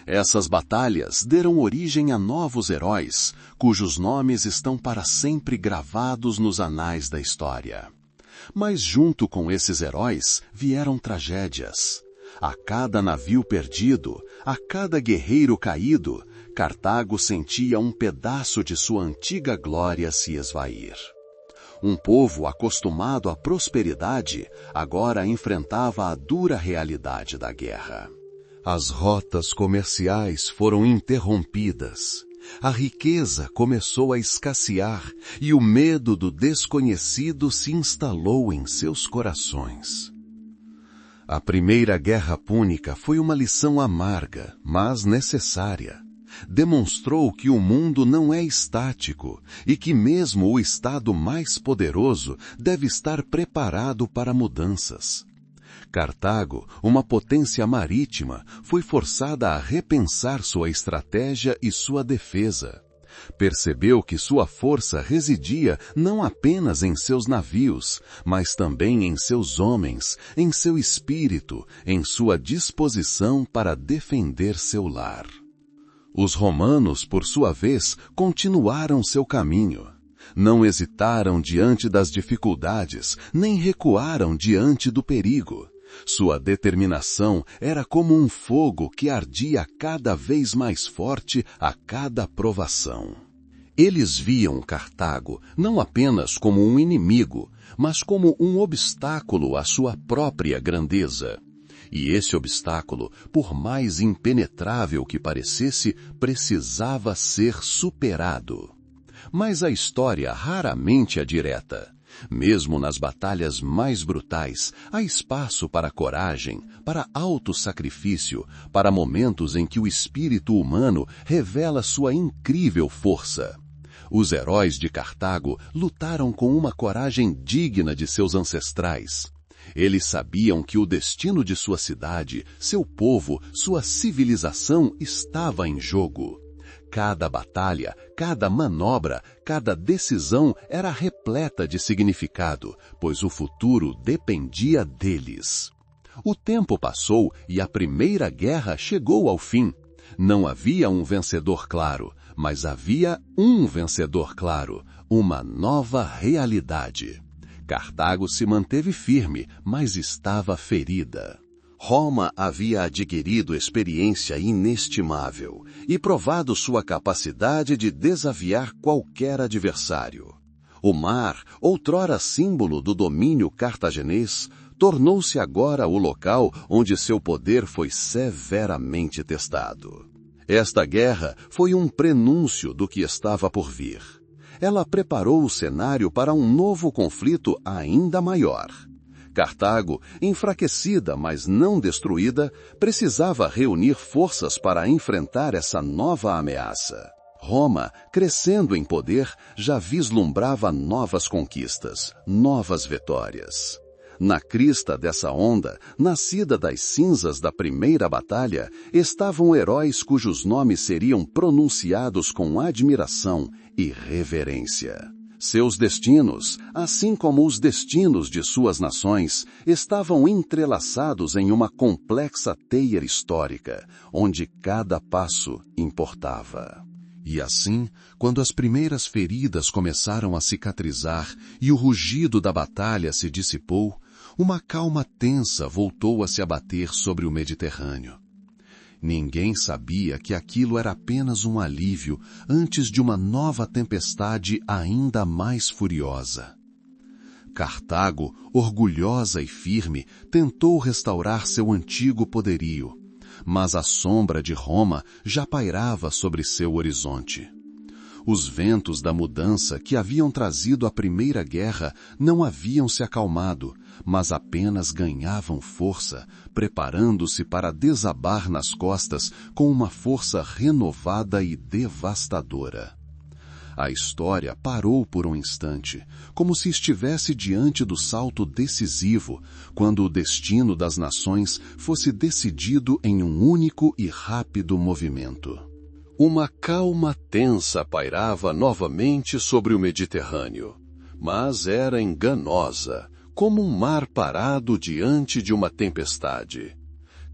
Essas batalhas deram origem a novos heróis, cujos nomes estão para sempre gravados nos anais da história. Mas junto com esses heróis vieram tragédias. A cada navio perdido, a cada guerreiro caído, Cartago sentia um pedaço de sua antiga glória se esvair. Um povo acostumado à prosperidade agora enfrentava a dura realidade da guerra. As rotas comerciais foram interrompidas. A riqueza começou a escassear e o medo do desconhecido se instalou em seus corações. A Primeira Guerra Púnica foi uma lição amarga, mas necessária. Demonstrou que o mundo não é estático e que mesmo o estado mais poderoso deve estar preparado para mudanças. Cartago, uma potência marítima, foi forçada a repensar sua estratégia e sua defesa. Percebeu que sua força residia não apenas em seus navios, mas também em seus homens, em seu espírito, em sua disposição para defender seu lar. Os romanos, por sua vez, continuaram seu caminho. Não hesitaram diante das dificuldades, nem recuaram diante do perigo. Sua determinação era como um fogo que ardia cada vez mais forte a cada provação. Eles viam Cartago não apenas como um inimigo, mas como um obstáculo à sua própria grandeza. E esse obstáculo, por mais impenetrável que parecesse, precisava ser superado. Mas a história raramente é direta. Mesmo nas batalhas mais brutais, há espaço para coragem, para autossacrifício, para momentos em que o espírito humano revela sua incrível força. Os heróis de Cartago lutaram com uma coragem digna de seus ancestrais. Eles sabiam que o destino de sua cidade, seu povo, sua civilização estava em jogo. Cada batalha, cada manobra, cada decisão era repleta de significado, pois o futuro dependia deles. O tempo passou e a primeira guerra chegou ao fim. Não havia um vencedor claro, mas havia um vencedor claro, uma nova realidade. Cartago se manteve firme, mas estava ferida. Roma havia adquirido experiência inestimável e provado sua capacidade de desafiar qualquer adversário. O mar, outrora símbolo do domínio cartaginês, tornou-se agora o local onde seu poder foi severamente testado. Esta guerra foi um prenúncio do que estava por vir. Ela preparou o cenário para um novo conflito ainda maior. Cartago, enfraquecida, mas não destruída, precisava reunir forças para enfrentar essa nova ameaça. Roma, crescendo em poder, já vislumbrava novas conquistas, novas vitórias. Na crista dessa onda, nascida das cinzas da primeira batalha, estavam heróis cujos nomes seriam pronunciados com admiração e reverência. Seus destinos, assim como os destinos de suas nações, estavam entrelaçados em uma complexa teia histórica, onde cada passo importava. E assim, quando as primeiras feridas começaram a cicatrizar e o rugido da batalha se dissipou, uma calma tensa voltou a se abater sobre o Mediterrâneo. Ninguém sabia que aquilo era apenas um alívio antes de uma nova tempestade ainda mais furiosa. Cartago, orgulhosa e firme, tentou restaurar seu antigo poderio, mas a sombra de Roma já pairava sobre seu horizonte. Os ventos da mudança que haviam trazido a primeira guerra não haviam se acalmado, mas apenas ganhavam força, preparando-se para desabar nas costas com uma força renovada e devastadora. A história parou por um instante, como se estivesse diante do salto decisivo, quando o destino das nações fosse decidido em um único e rápido movimento. Uma calma tensa pairava novamente sobre o Mediterrâneo, mas era enganosa, como um mar parado diante de uma tempestade.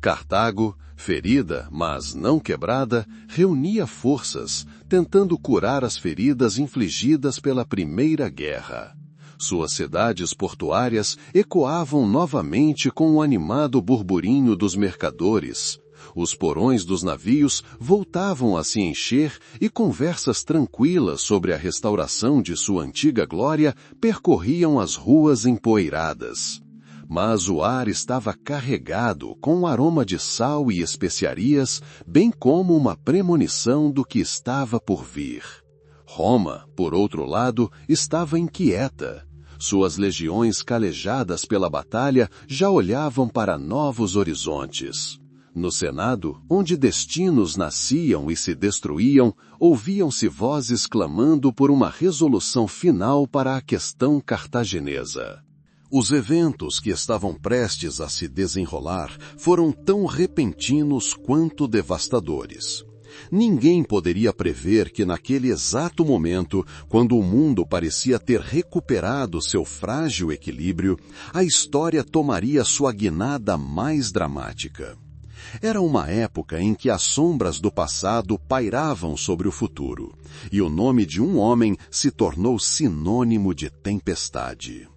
Cartago, ferida, mas não quebrada, reunia forças, tentando curar as feridas infligidas pela Primeira Guerra. Suas cidades portuárias ecoavam novamente com o animado burburinho dos mercadores. Os porões dos navios voltavam a se encher e conversas tranquilas sobre a restauração de sua antiga glória percorriam as ruas empoeiradas. Mas o ar estava carregado com o aroma de sal e especiarias, bem como uma premonição do que estava por vir. Roma, por outro lado, estava inquieta. Suas legiões calejadas pela batalha já olhavam para novos horizontes. No Senado, onde destinos nasciam e se destruíam, ouviam-se vozes clamando por uma resolução final para a questão cartaginesa. Os eventos que estavam prestes a se desenrolar foram tão repentinos quanto devastadores. Ninguém poderia prever que naquele exato momento, quando o mundo parecia ter recuperado seu frágil equilíbrio, a história tomaria sua guinada mais dramática. Era uma época em que as sombras do passado pairavam sobre o futuro, e o nome de um homem se tornou sinônimo de tempestade.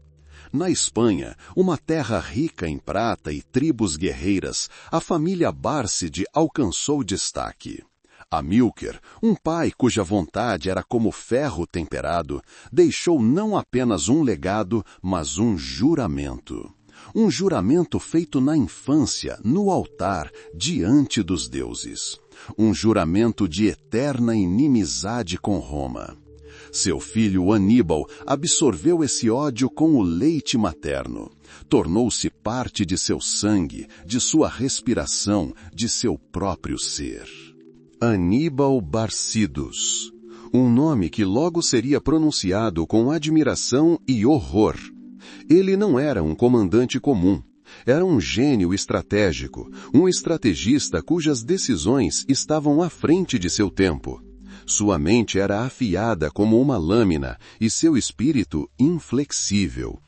Na Espanha, uma terra rica em prata e tribos guerreiras, a família Bárcide alcançou destaque. Amílcar, um pai cuja vontade era como ferro temperado, deixou não apenas um legado, mas um juramento. Um juramento feito na infância, no altar, diante dos deuses. Um juramento de eterna inimizade com Roma. Seu filho Aníbal absorveu esse ódio com o leite materno. Tornou-se parte de seu sangue, de sua respiração, de seu próprio ser. Aníbal Barcidos. Um nome que logo seria pronunciado com admiração e horror. Ele não era um comandante comum. Era um gênio estratégico, um estrategista cujas decisões estavam à frente de seu tempo. Sua mente era afiada como uma lâmina e seu espírito inflexível.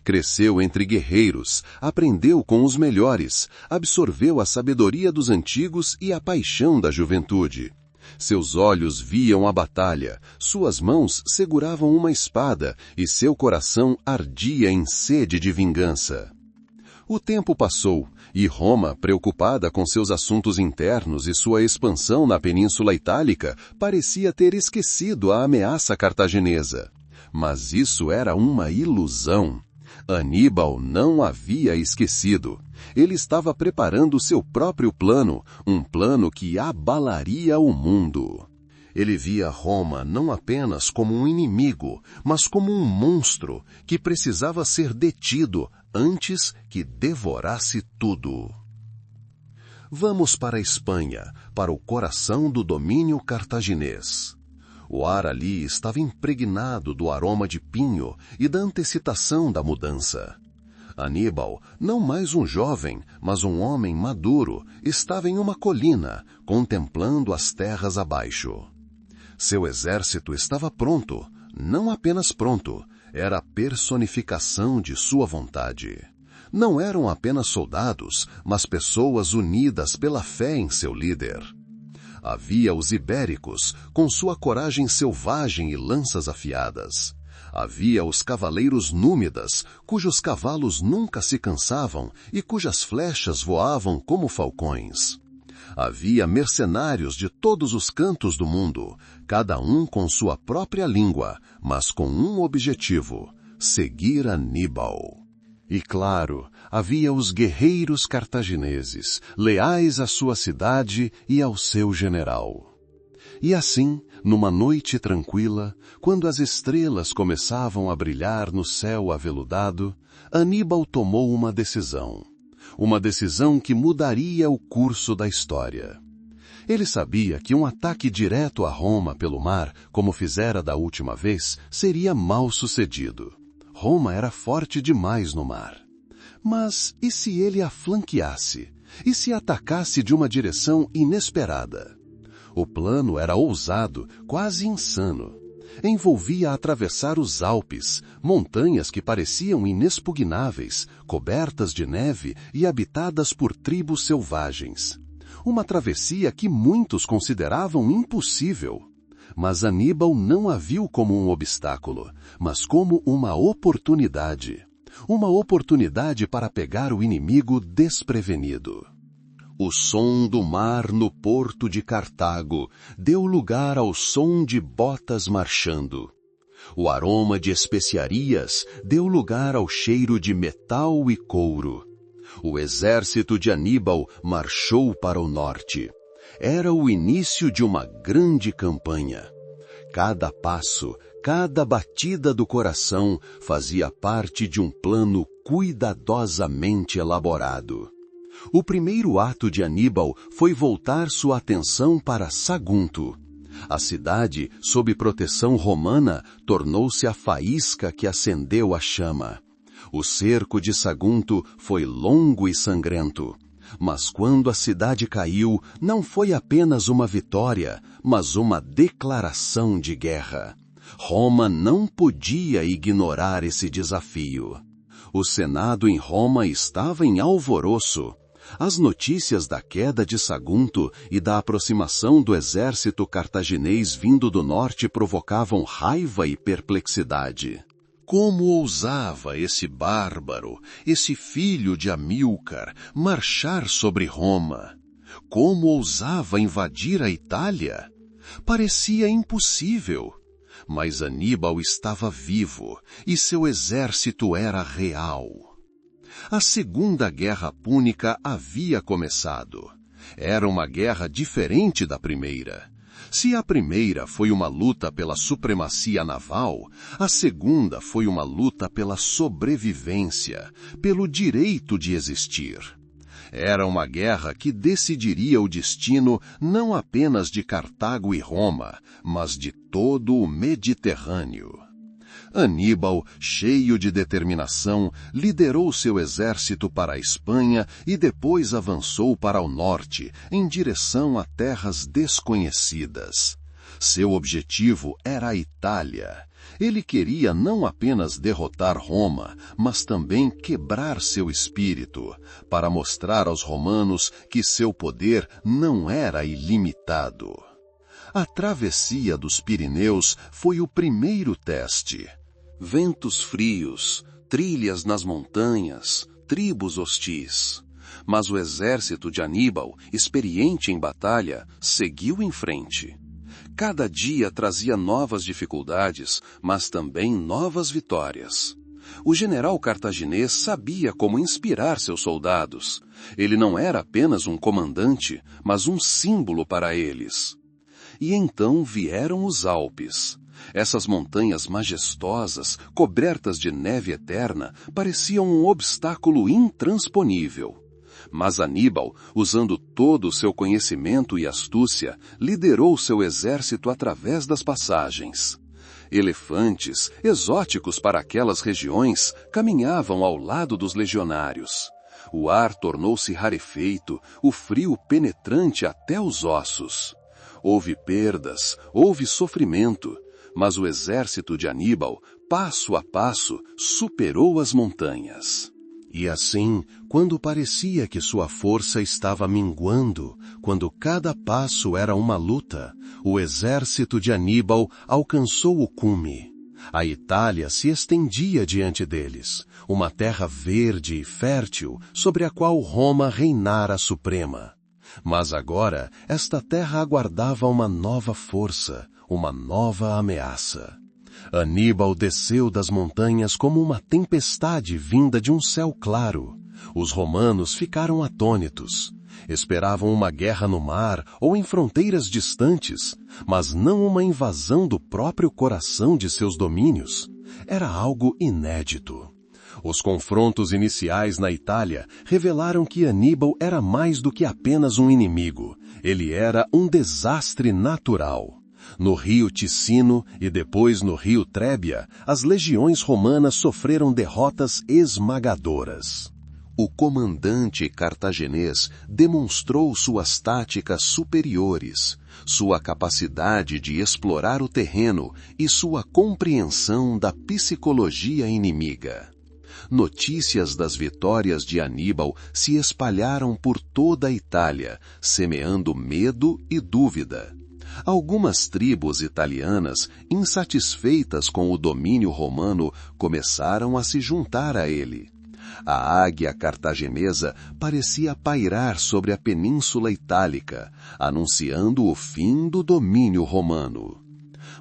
Cresceu entre guerreiros, aprendeu com os melhores, absorveu a sabedoria dos antigos e a paixão da juventude. Seus olhos viam a batalha, suas mãos seguravam uma espada e seu coração ardia em sede de vingança. O tempo passou, e Roma, preocupada com seus assuntos internos e sua expansão na Península Itálica, parecia ter esquecido a ameaça cartaginesa. Mas isso era uma ilusão. Aníbal não havia esquecido. Ele estava preparando seu próprio plano, um plano que abalaria o mundo. Ele via Roma não apenas como um inimigo, mas como um monstro que precisava ser detido antes que devorasse tudo. Vamos para a Espanha, para o coração do domínio cartaginês. O ar ali estava impregnado do aroma de pinho e da antecipação da mudança. Aníbal, não mais um jovem, mas um homem maduro, estava em uma colina, contemplando as terras abaixo. Seu exército estava pronto, não apenas pronto, era a personificação de sua vontade. Não eram apenas soldados, mas pessoas unidas pela fé em seu líder. Havia os ibéricos, com sua coragem selvagem e lanças afiadas. Havia os cavaleiros númidas, cujos cavalos nunca se cansavam e cujas flechas voavam como falcões. Havia mercenários de todos os cantos do mundo, cada um com sua própria língua, mas com um objetivo: seguir Aníbal. E claro, havia os guerreiros cartagineses, leais à sua cidade e ao seu general. E assim, numa noite tranquila, quando as estrelas começavam a brilhar no céu aveludado, Aníbal tomou uma decisão. Uma decisão que mudaria o curso da história. Ele sabia que um ataque direto a Roma pelo mar, como fizera da última vez, seria mal sucedido. Roma era forte demais no mar. Mas e se ele a flanqueasse? E se atacasse de uma direção inesperada? O plano era ousado, quase insano. Envolvia atravessar os Alpes, montanhas que pareciam inexpugnáveis, cobertas de neve e habitadas por tribos selvagens. Uma travessia que muitos consideravam impossível. Mas Aníbal não a viu como um obstáculo, mas como uma oportunidade. Uma oportunidade para pegar o inimigo desprevenido. O som do mar no porto de Cartago deu lugar ao som de botas marchando. O aroma de especiarias deu lugar ao cheiro de metal e couro. O exército de Aníbal marchou para o norte. Era o início de uma grande campanha. Cada passo, cada batida do coração fazia parte de um plano cuidadosamente elaborado. O primeiro ato de Aníbal foi voltar sua atenção para Sagunto. A cidade, sob proteção romana, tornou-se a faísca que acendeu a chama. O cerco de Sagunto foi longo e sangrento. Mas quando a cidade caiu, não foi apenas uma vitória, mas uma declaração de guerra. Roma não podia ignorar esse desafio. O Senado em Roma estava em alvoroço. As notícias da queda de Sagunto e da aproximação do exército cartaginês vindo do norte provocavam raiva e perplexidade. Como ousava esse bárbaro, esse filho de Amílcar, marchar sobre Roma? Como ousava invadir a Itália? Parecia impossível. Mas Aníbal estava vivo e seu exército era real. A Segunda Guerra Púnica havia começado. Era uma guerra diferente da primeira. Se a primeira foi uma luta pela supremacia naval, a segunda foi uma luta pela sobrevivência, pelo direito de existir. Era uma guerra que decidiria o destino não apenas de Cartago e Roma, mas de todo o Mediterrâneo. Aníbal, cheio de determinação, liderou seu exército para a Espanha e depois avançou para o norte, em direção a terras desconhecidas. Seu objetivo era a Itália. Ele queria não apenas derrotar Roma, mas também quebrar seu espírito, para mostrar aos romanos que seu poder não era ilimitado. A travessia dos Pirineus foi o primeiro teste. Ventos frios, trilhas nas montanhas, tribos hostis. Mas o exército de Aníbal, experiente em batalha, seguiu em frente. Cada dia trazia novas dificuldades, mas também novas vitórias. O general cartaginês sabia como inspirar seus soldados. Ele não era apenas um comandante, mas um símbolo para eles. E então vieram os Alpes. Essas montanhas majestosas, cobertas de neve eterna, pareciam um obstáculo intransponível. Mas Aníbal, usando todo o seu conhecimento e astúcia, liderou seu exército através das passagens. Elefantes, exóticos para aquelas regiões, caminhavam ao lado dos legionários. O ar tornou-se rarefeito, o frio penetrante até os ossos. Houve perdas, houve sofrimento, mas o exército de Aníbal, passo a passo, superou as montanhas. E assim, quando parecia que sua força estava minguando, quando cada passo era uma luta, o exército de Aníbal alcançou o cume. A Itália se estendia diante deles, uma terra verde e fértil sobre a qual Roma reinara suprema. Mas agora, esta terra aguardava uma nova força, uma nova ameaça. Aníbal desceu das montanhas como uma tempestade vinda de um céu claro. Os romanos ficaram atônitos. Esperavam uma guerra no mar ou em fronteiras distantes, mas não uma invasão do próprio coração de seus domínios. Era algo inédito. Os confrontos iniciais na Itália revelaram que Aníbal era mais do que apenas um inimigo. Ele era um desastre natural. No rio Ticino e depois no rio Trébia, as legiões romanas sofreram derrotas esmagadoras. O comandante cartaginês demonstrou suas táticas superiores, sua capacidade de explorar o terreno e sua compreensão da psicologia inimiga. Notícias das vitórias de Aníbal se espalharam por toda a Itália, semeando medo e dúvida. Algumas tribos italianas, insatisfeitas com o domínio romano, começaram a se juntar a ele. A águia cartaginesa parecia pairar sobre a Península Itálica, anunciando o fim do domínio romano.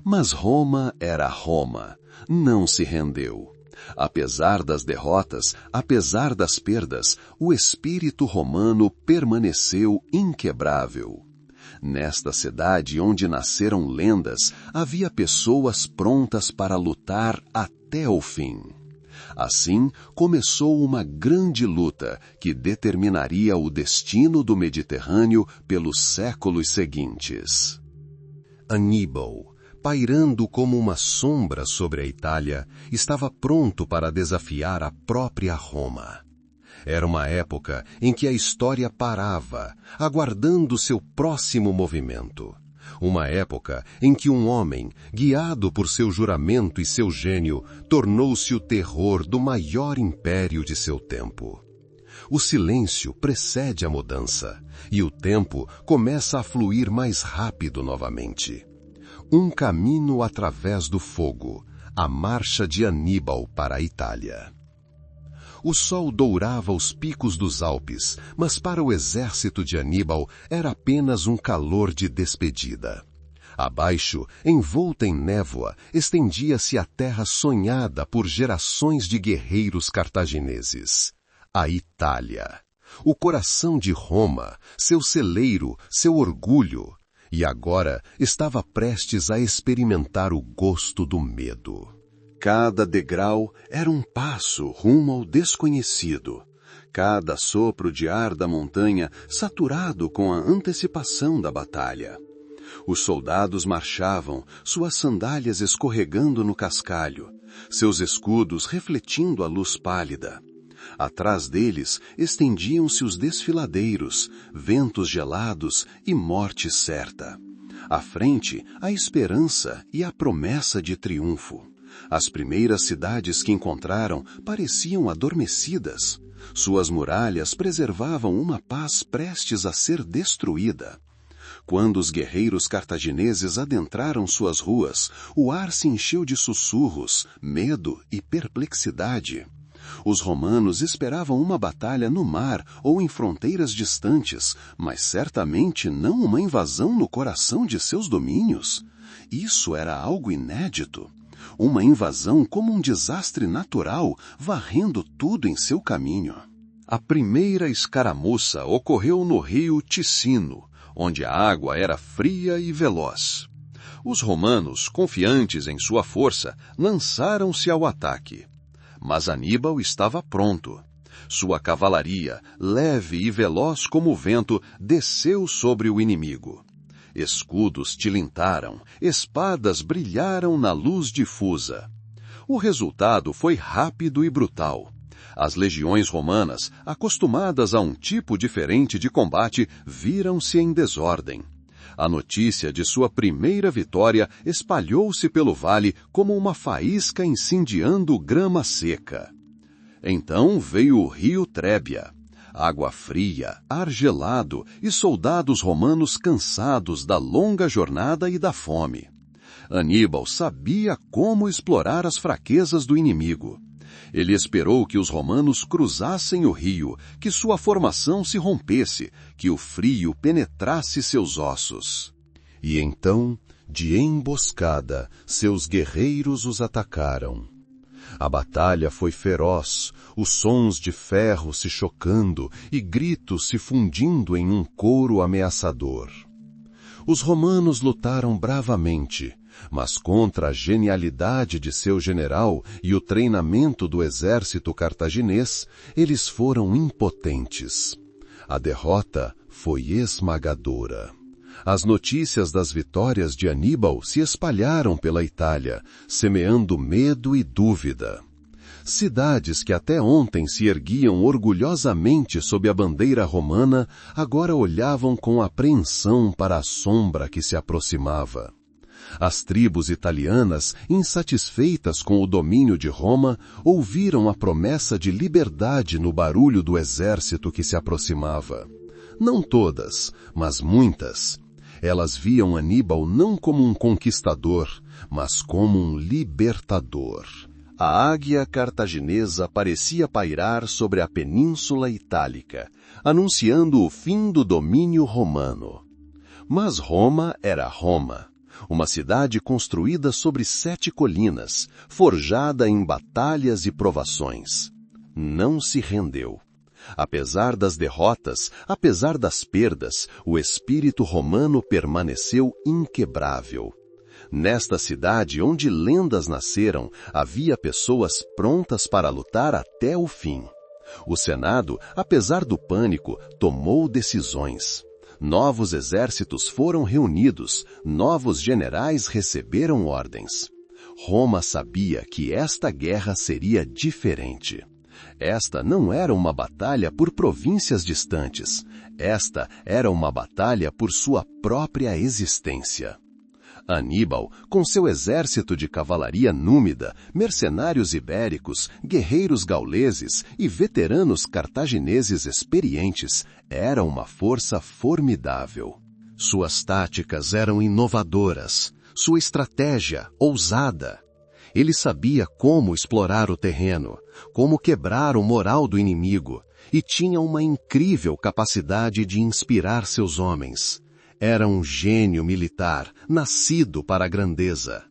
Mas Roma era Roma, não se rendeu. Apesar das derrotas, apesar das perdas, o espírito romano permaneceu inquebrável. Nesta cidade onde nasceram lendas, havia pessoas prontas para lutar até o fim. Assim, começou uma grande luta que determinaria o destino do Mediterrâneo pelos séculos seguintes. Aníbal, pairando como uma sombra sobre a Itália, estava pronto para desafiar a própria Roma. Era uma época em que a história parava, aguardando seu próximo movimento. Uma época em que um homem, guiado por seu juramento e seu gênio, tornou-se o terror do maior império de seu tempo. O silêncio precede a mudança, e o tempo começa a fluir mais rápido novamente. Um caminho através do fogo, a marcha de Aníbal para a Itália. O sol dourava os picos dos Alpes, mas para o exército de Aníbal era apenas um calor de despedida. Abaixo, envolta em névoa, estendia-se a terra sonhada por gerações de guerreiros cartagineses. A Itália. O coração de Roma, seu celeiro, seu orgulho. E agora estava prestes a experimentar o gosto do medo. Cada degrau era um passo rumo ao desconhecido. Cada sopro de ar da montanha saturado com a antecipação da batalha. Os soldados marchavam, suas sandálias escorregando no cascalho, seus escudos refletindo a luz pálida. Atrás deles estendiam-se os desfiladeiros, ventos gelados e morte certa. À frente, a esperança e a promessa de triunfo. As primeiras cidades que encontraram pareciam adormecidas. Suas muralhas preservavam uma paz prestes a ser destruída. Quando os guerreiros cartagineses adentraram suas ruas, o ar se encheu de sussurros, medo e perplexidade. Os romanos esperavam uma batalha no mar ou em fronteiras distantes, mas certamente não uma invasão no coração de seus domínios. Isso era algo inédito. Uma invasão como um desastre natural, varrendo tudo em seu caminho. A primeira escaramuça ocorreu no rio Ticino, onde a água era fria e veloz. Os romanos, confiantes em sua força, lançaram-se ao ataque. Mas Aníbal estava pronto. Sua cavalaria, leve e veloz como o vento, desceu sobre o inimigo. Escudos tilintaram, espadas brilharam na luz difusa. O resultado foi rápido e brutal. As legiões romanas, acostumadas a um tipo diferente de combate, viram-se em desordem. A notícia de sua primeira vitória espalhou-se pelo vale como uma faísca incendiando grama seca. Então veio o rio Trébia. Água fria, ar gelado e soldados romanos cansados da longa jornada e da fome. Aníbal sabia como explorar as fraquezas do inimigo. Ele esperou que os romanos cruzassem o rio, que sua formação se rompesse, que o frio penetrasse seus ossos. E então, de emboscada, seus guerreiros os atacaram. A batalha foi feroz, os sons de ferro se chocando e gritos se fundindo em um coro ameaçador. Os romanos lutaram bravamente, mas contra a genialidade de seu general e o treinamento do exército cartaginês, eles foram impotentes. A derrota foi esmagadora. As notícias das vitórias de Aníbal se espalharam pela Itália, semeando medo e dúvida. Cidades que até ontem se erguiam orgulhosamente sob a bandeira romana, agora olhavam com apreensão para a sombra que se aproximava. As tribos italianas, insatisfeitas com o domínio de Roma, ouviram a promessa de liberdade no barulho do exército que se aproximava. Não todas, mas muitas. Elas viam Aníbal não como um conquistador, mas como um libertador. A águia cartaginesa parecia pairar sobre a Península Itálica, anunciando o fim do domínio romano. Mas Roma era Roma, uma cidade construída sobre 7 colinas, forjada em batalhas e provações. Não se rendeu. Apesar das derrotas, apesar das perdas, o espírito romano permaneceu inquebrável. Nesta cidade onde lendas nasceram, havia pessoas prontas para lutar até o fim. O Senado, apesar do pânico, tomou decisões. Novos exércitos foram reunidos, novos generais receberam ordens. Roma sabia que esta guerra seria diferente. Esta não era uma batalha por províncias distantes. Esta era uma batalha por sua própria existência. Aníbal, com seu exército de cavalaria númida, mercenários ibéricos, guerreiros gauleses e veteranos cartagineses experientes, era uma força formidável. Suas táticas eram inovadoras, sua estratégia ousada. Ele sabia como explorar o terreno, como quebrar o moral do inimigo, e tinha uma incrível capacidade de inspirar seus homens. Era um gênio militar, nascido para a grandeza.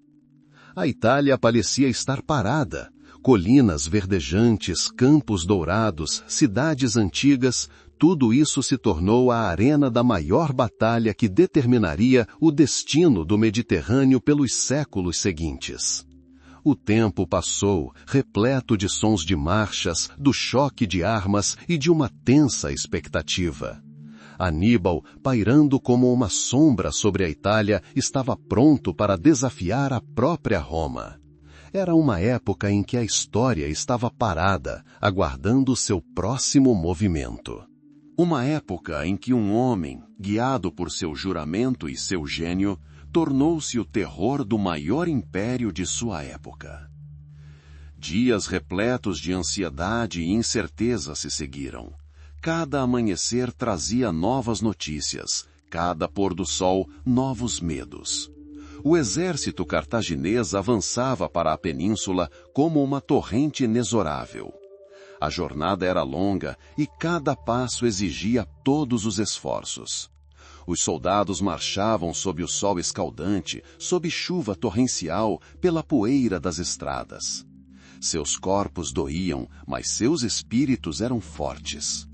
A Itália parecia estar parada. Colinas verdejantes, campos dourados, cidades antigas, tudo isso se tornou a arena da maior batalha que determinaria o destino do Mediterrâneo pelos séculos seguintes. O tempo passou, repleto de sons de marchas, do choque de armas e de uma tensa expectativa. Aníbal, pairando como uma sombra sobre a Itália, estava pronto para desafiar a própria Roma. Era uma época em que a história estava parada, aguardando seu próximo movimento. Uma época em que um homem, guiado por seu juramento e seu gênio, tornou-se o terror do maior império de sua época. Dias repletos de ansiedade e incerteza se seguiram. Cada amanhecer trazia novas notícias, cada pôr do sol novos medos. O exército cartaginês avançava para a península como uma torrente inexorável. A jornada era longa e cada passo exigia todos os esforços. Os soldados marchavam sob o sol escaldante, sob chuva torrencial, pela poeira das estradas. Seus corpos doíam, mas seus espíritos eram fortes.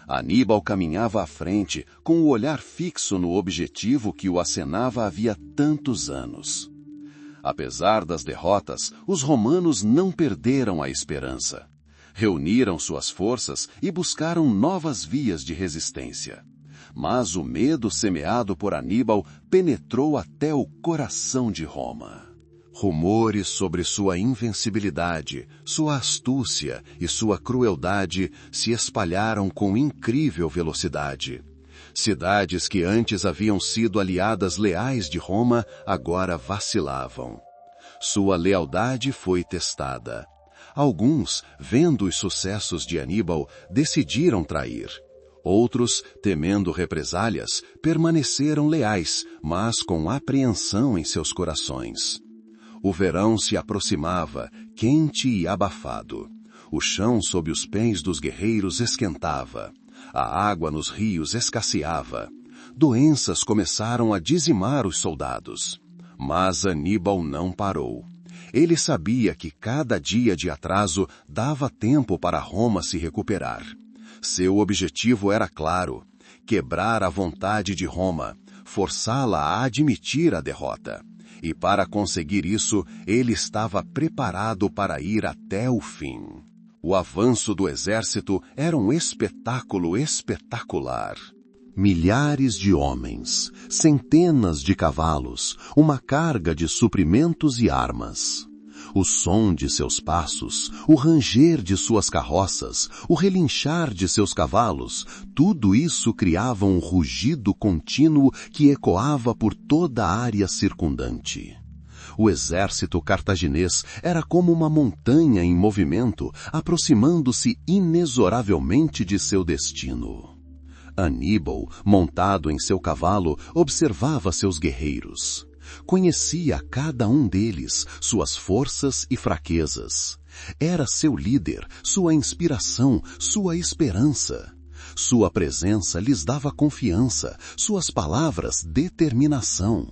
Aníbal caminhava à frente, com o olhar fixo no objetivo que o acenava havia tantos anos. Apesar das derrotas, os romanos não perderam a esperança. Reuniram suas forças e buscaram novas vias de resistência. Mas o medo semeado por Aníbal penetrou até o coração de Roma. Rumores sobre sua invencibilidade, sua astúcia e sua crueldade se espalharam com incrível velocidade. Cidades que antes haviam sido aliadas leais de Roma, agora vacilavam. Sua lealdade foi testada. Alguns, vendo os sucessos de Aníbal, decidiram trair. Outros, temendo represálias, permaneceram leais, mas com apreensão em seus corações. O verão se aproximava, quente e abafado. O chão sob os pés dos guerreiros esquentava. A água nos rios escasseava. Doenças começaram a dizimar os soldados. Mas Aníbal não parou. Ele sabia que cada dia de atraso dava tempo para Roma se recuperar. Seu objetivo era claro: quebrar a vontade de Roma, forçá-la a admitir a derrota. E para conseguir isso, ele estava preparado para ir até o fim. O avanço do exército era um espetáculo espetacular. Milhares de homens, centenas de cavalos, uma carga de suprimentos e armas. O som de seus passos, o ranger de suas carroças, o relinchar de seus cavalos, tudo isso criava um rugido contínuo que ecoava por toda a área circundante. O exército cartaginês era como uma montanha em movimento, aproximando-se inexoravelmente de seu destino. Aníbal, montado em seu cavalo, observava seus guerreiros. Conhecia cada um deles, suas forças e fraquezas. Era seu líder, sua inspiração, sua esperança. Sua presença lhes dava confiança, suas palavras determinação.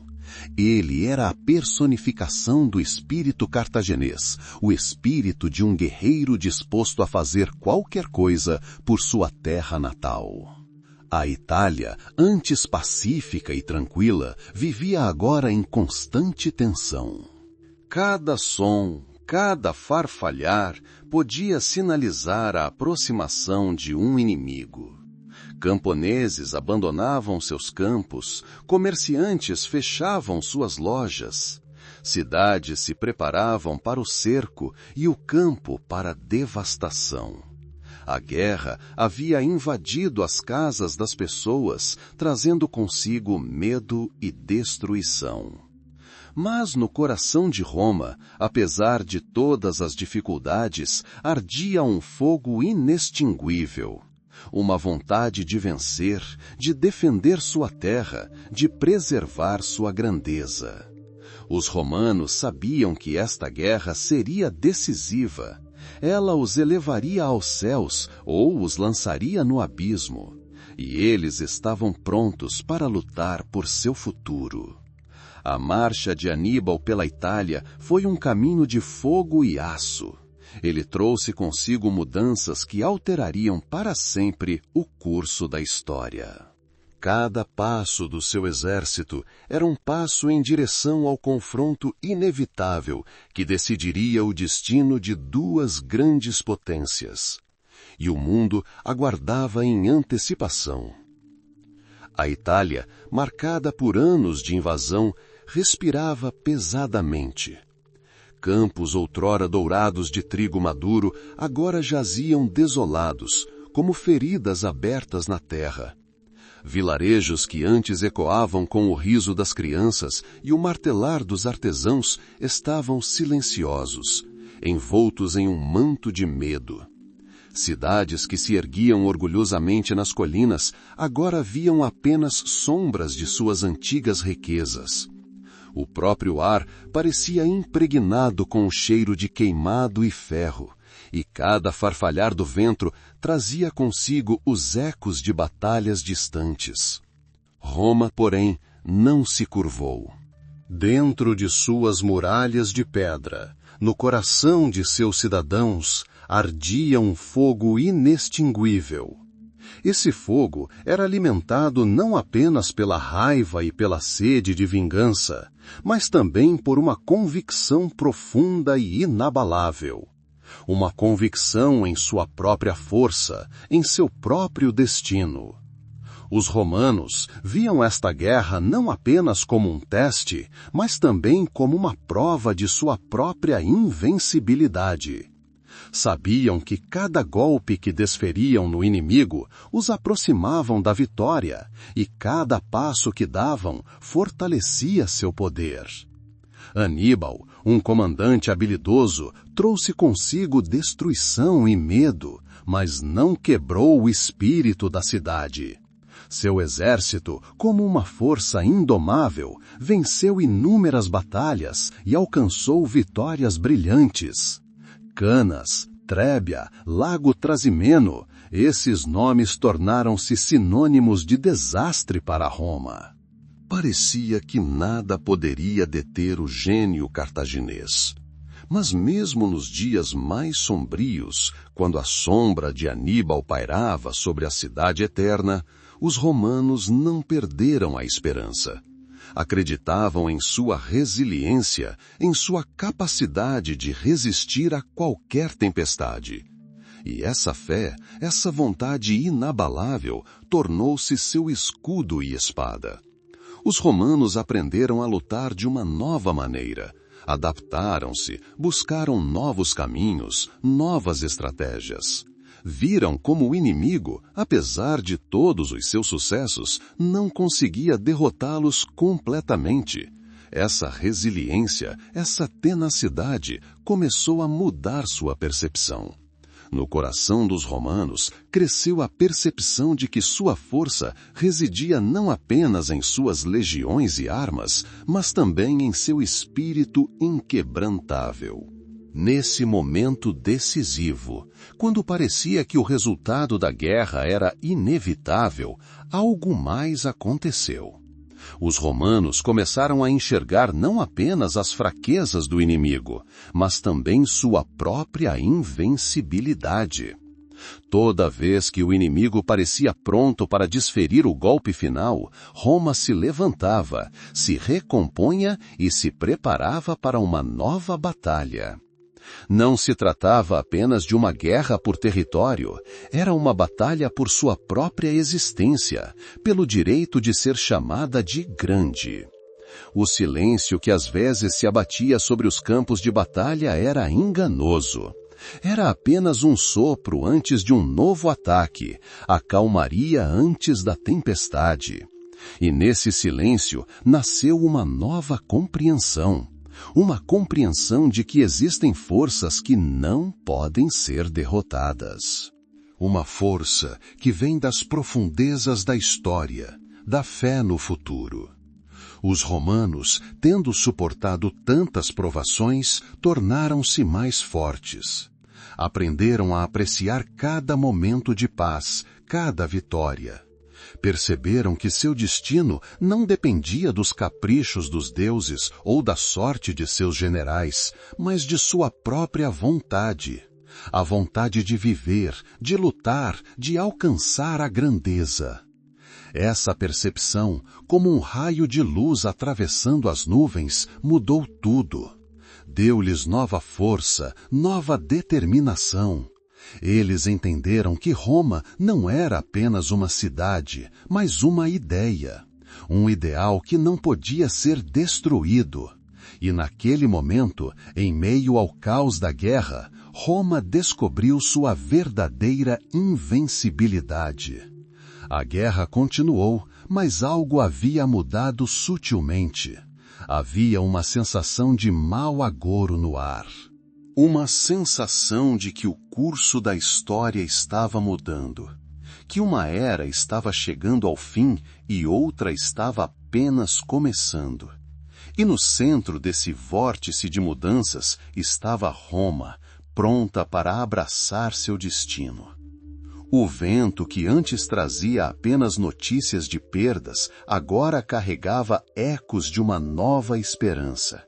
Ele era a personificação do espírito cartaginês, o espírito de um guerreiro disposto a fazer qualquer coisa por sua terra natal. A Itália, antes pacífica e tranquila, vivia agora em constante tensão. Cada som, cada farfalhar podia sinalizar a aproximação de um inimigo. Camponeses abandonavam seus campos, comerciantes fechavam suas lojas. Cidades se preparavam para o cerco e o campo para a devastação. A guerra havia invadido as casas das pessoas, trazendo consigo medo e destruição. Mas no coração de Roma, apesar de todas as dificuldades, ardia um fogo inextinguível. Uma vontade de vencer, de defender sua terra, de preservar sua grandeza. Os romanos sabiam que esta guerra seria decisiva. Ela os elevaria aos céus ou os lançaria no abismo. E eles estavam prontos para lutar por seu futuro. A marcha de Aníbal pela Itália foi um caminho de fogo e aço. Ele trouxe consigo mudanças que alterariam para sempre o curso da história. Cada passo do seu exército era um passo em direção ao confronto inevitável que decidiria o destino de duas grandes potências. E o mundo aguardava em antecipação. A Itália, marcada por anos de invasão, respirava pesadamente. Campos outrora dourados de trigo maduro agora jaziam desolados, como feridas abertas na terra. Vilarejos que antes ecoavam com o riso das crianças e o martelar dos artesãos estavam silenciosos, envoltos em um manto de medo. Cidades que se erguiam orgulhosamente nas colinas agora viam apenas sombras de suas antigas riquezas. O próprio ar parecia impregnado com o cheiro de queimado e ferro, e cada farfalhar do vento trazia consigo os ecos de batalhas distantes. Roma, porém, não se curvou. Dentro de suas muralhas de pedra, no coração de seus cidadãos, ardia um fogo inextinguível. Esse fogo era alimentado não apenas pela raiva e pela sede de vingança, mas também por uma convicção profunda e inabalável. Uma convicção em sua própria força, em seu próprio destino. Os romanos viam esta guerra não apenas como um teste, mas também como uma prova de sua própria invencibilidade. Sabiam que cada golpe que desferiam no inimigo os aproximavam da vitória, e cada passo que davam fortalecia seu poder. Aníbal, um comandante habilidoso, trouxe consigo destruição e medo, mas não quebrou o espírito da cidade. Seu exército, como uma força indomável, venceu inúmeras batalhas e alcançou vitórias brilhantes. Canas, Trébia, Lago Trasimeno, esses nomes tornaram-se sinônimos de desastre para Roma. Parecia que nada poderia deter o gênio cartaginês. Mas mesmo nos dias mais sombrios, quando a sombra de Aníbal pairava sobre a cidade eterna, os romanos não perderam a esperança. Acreditavam em sua resiliência, em sua capacidade de resistir a qualquer tempestade. E essa fé, essa vontade inabalável, tornou-se seu escudo e espada. Os romanos aprenderam a lutar de uma nova maneira. Adaptaram-se, buscaram novos caminhos, novas estratégias. Viram como o inimigo, apesar de todos os seus sucessos, não conseguia derrotá-los completamente. Essa resiliência, essa tenacidade, começou a mudar sua percepção. No coração dos romanos, cresceu a percepção de que sua força residia não apenas em suas legiões e armas, mas também em seu espírito inquebrantável. Nesse momento decisivo, quando parecia que o resultado da guerra era inevitável, algo mais aconteceu. Os romanos começaram a enxergar não apenas as fraquezas do inimigo, mas também sua própria invencibilidade. Toda vez que o inimigo parecia pronto para desferir o golpe final, Roma se levantava, se recompunha e se preparava para uma nova batalha. Não se tratava apenas de uma guerra por território, era uma batalha por sua própria existência, pelo direito de ser chamada de grande. O silêncio que às vezes se abatia sobre os campos de batalha era enganoso. Era apenas um sopro antes de um novo ataque, a calmaria antes da tempestade. E nesse silêncio nasceu uma nova compreensão. Uma compreensão de que existem forças que não podem ser derrotadas. Uma força que vem das profundezas da história, da fé no futuro. Os romanos, tendo suportado tantas provações, tornaram-se mais fortes. Aprenderam a apreciar cada momento de paz, cada vitória. Perceberam que seu destino não dependia dos caprichos dos deuses ou da sorte de seus generais, mas de sua própria vontade. A vontade de viver, de lutar, de alcançar a grandeza. Essa percepção, como um raio de luz atravessando as nuvens, mudou tudo. Deu-lhes nova força, nova determinação. Eles entenderam que Roma não era apenas uma cidade, mas uma ideia. Um ideal que não podia ser destruído. E naquele momento, em meio ao caos da guerra, Roma descobriu sua verdadeira invencibilidade. A guerra continuou, mas algo havia mudado sutilmente. Havia uma sensação de mau agouro no ar. Uma sensação de que o curso da história estava mudando. Que uma era estava chegando ao fim e outra estava apenas começando. E no centro desse vórtice de mudanças estava Roma, pronta para abraçar seu destino. O vento que antes trazia apenas notícias de perdas, agora carregava ecos de uma nova esperança.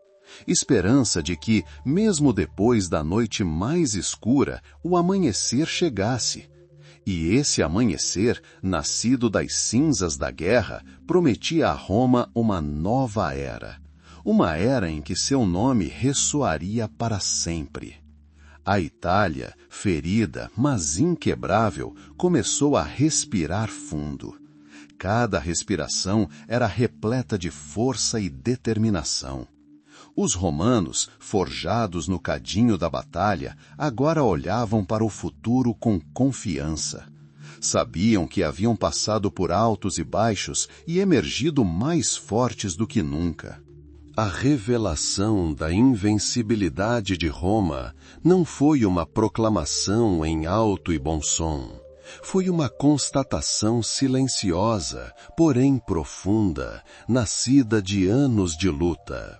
Esperança de que, mesmo depois da noite mais escura, o amanhecer chegasse. E esse amanhecer, nascido das cinzas da guerra, prometia a Roma uma nova era. Uma era em que seu nome ressoaria para sempre. A Itália, ferida, mas inquebrável, começou a respirar fundo. Cada respiração era repleta de força e determinação. Os romanos, forjados no cadinho da batalha, agora olhavam para o futuro com confiança. Sabiam que haviam passado por altos e baixos e emergido mais fortes do que nunca. A revelação da invencibilidade de Roma não foi uma proclamação em alto e bom som. Foi uma constatação silenciosa, porém profunda, nascida de anos de luta.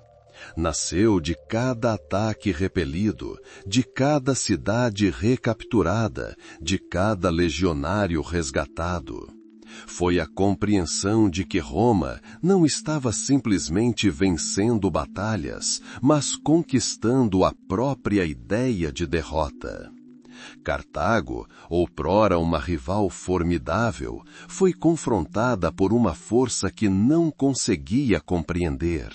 Nasceu de cada ataque repelido, de cada cidade recapturada, de cada legionário resgatado. Foi a compreensão de que Roma não estava simplesmente vencendo batalhas, mas conquistando a própria ideia de derrota. Cartago, outrora uma rival formidável, foi confrontada por uma força que não conseguia compreender.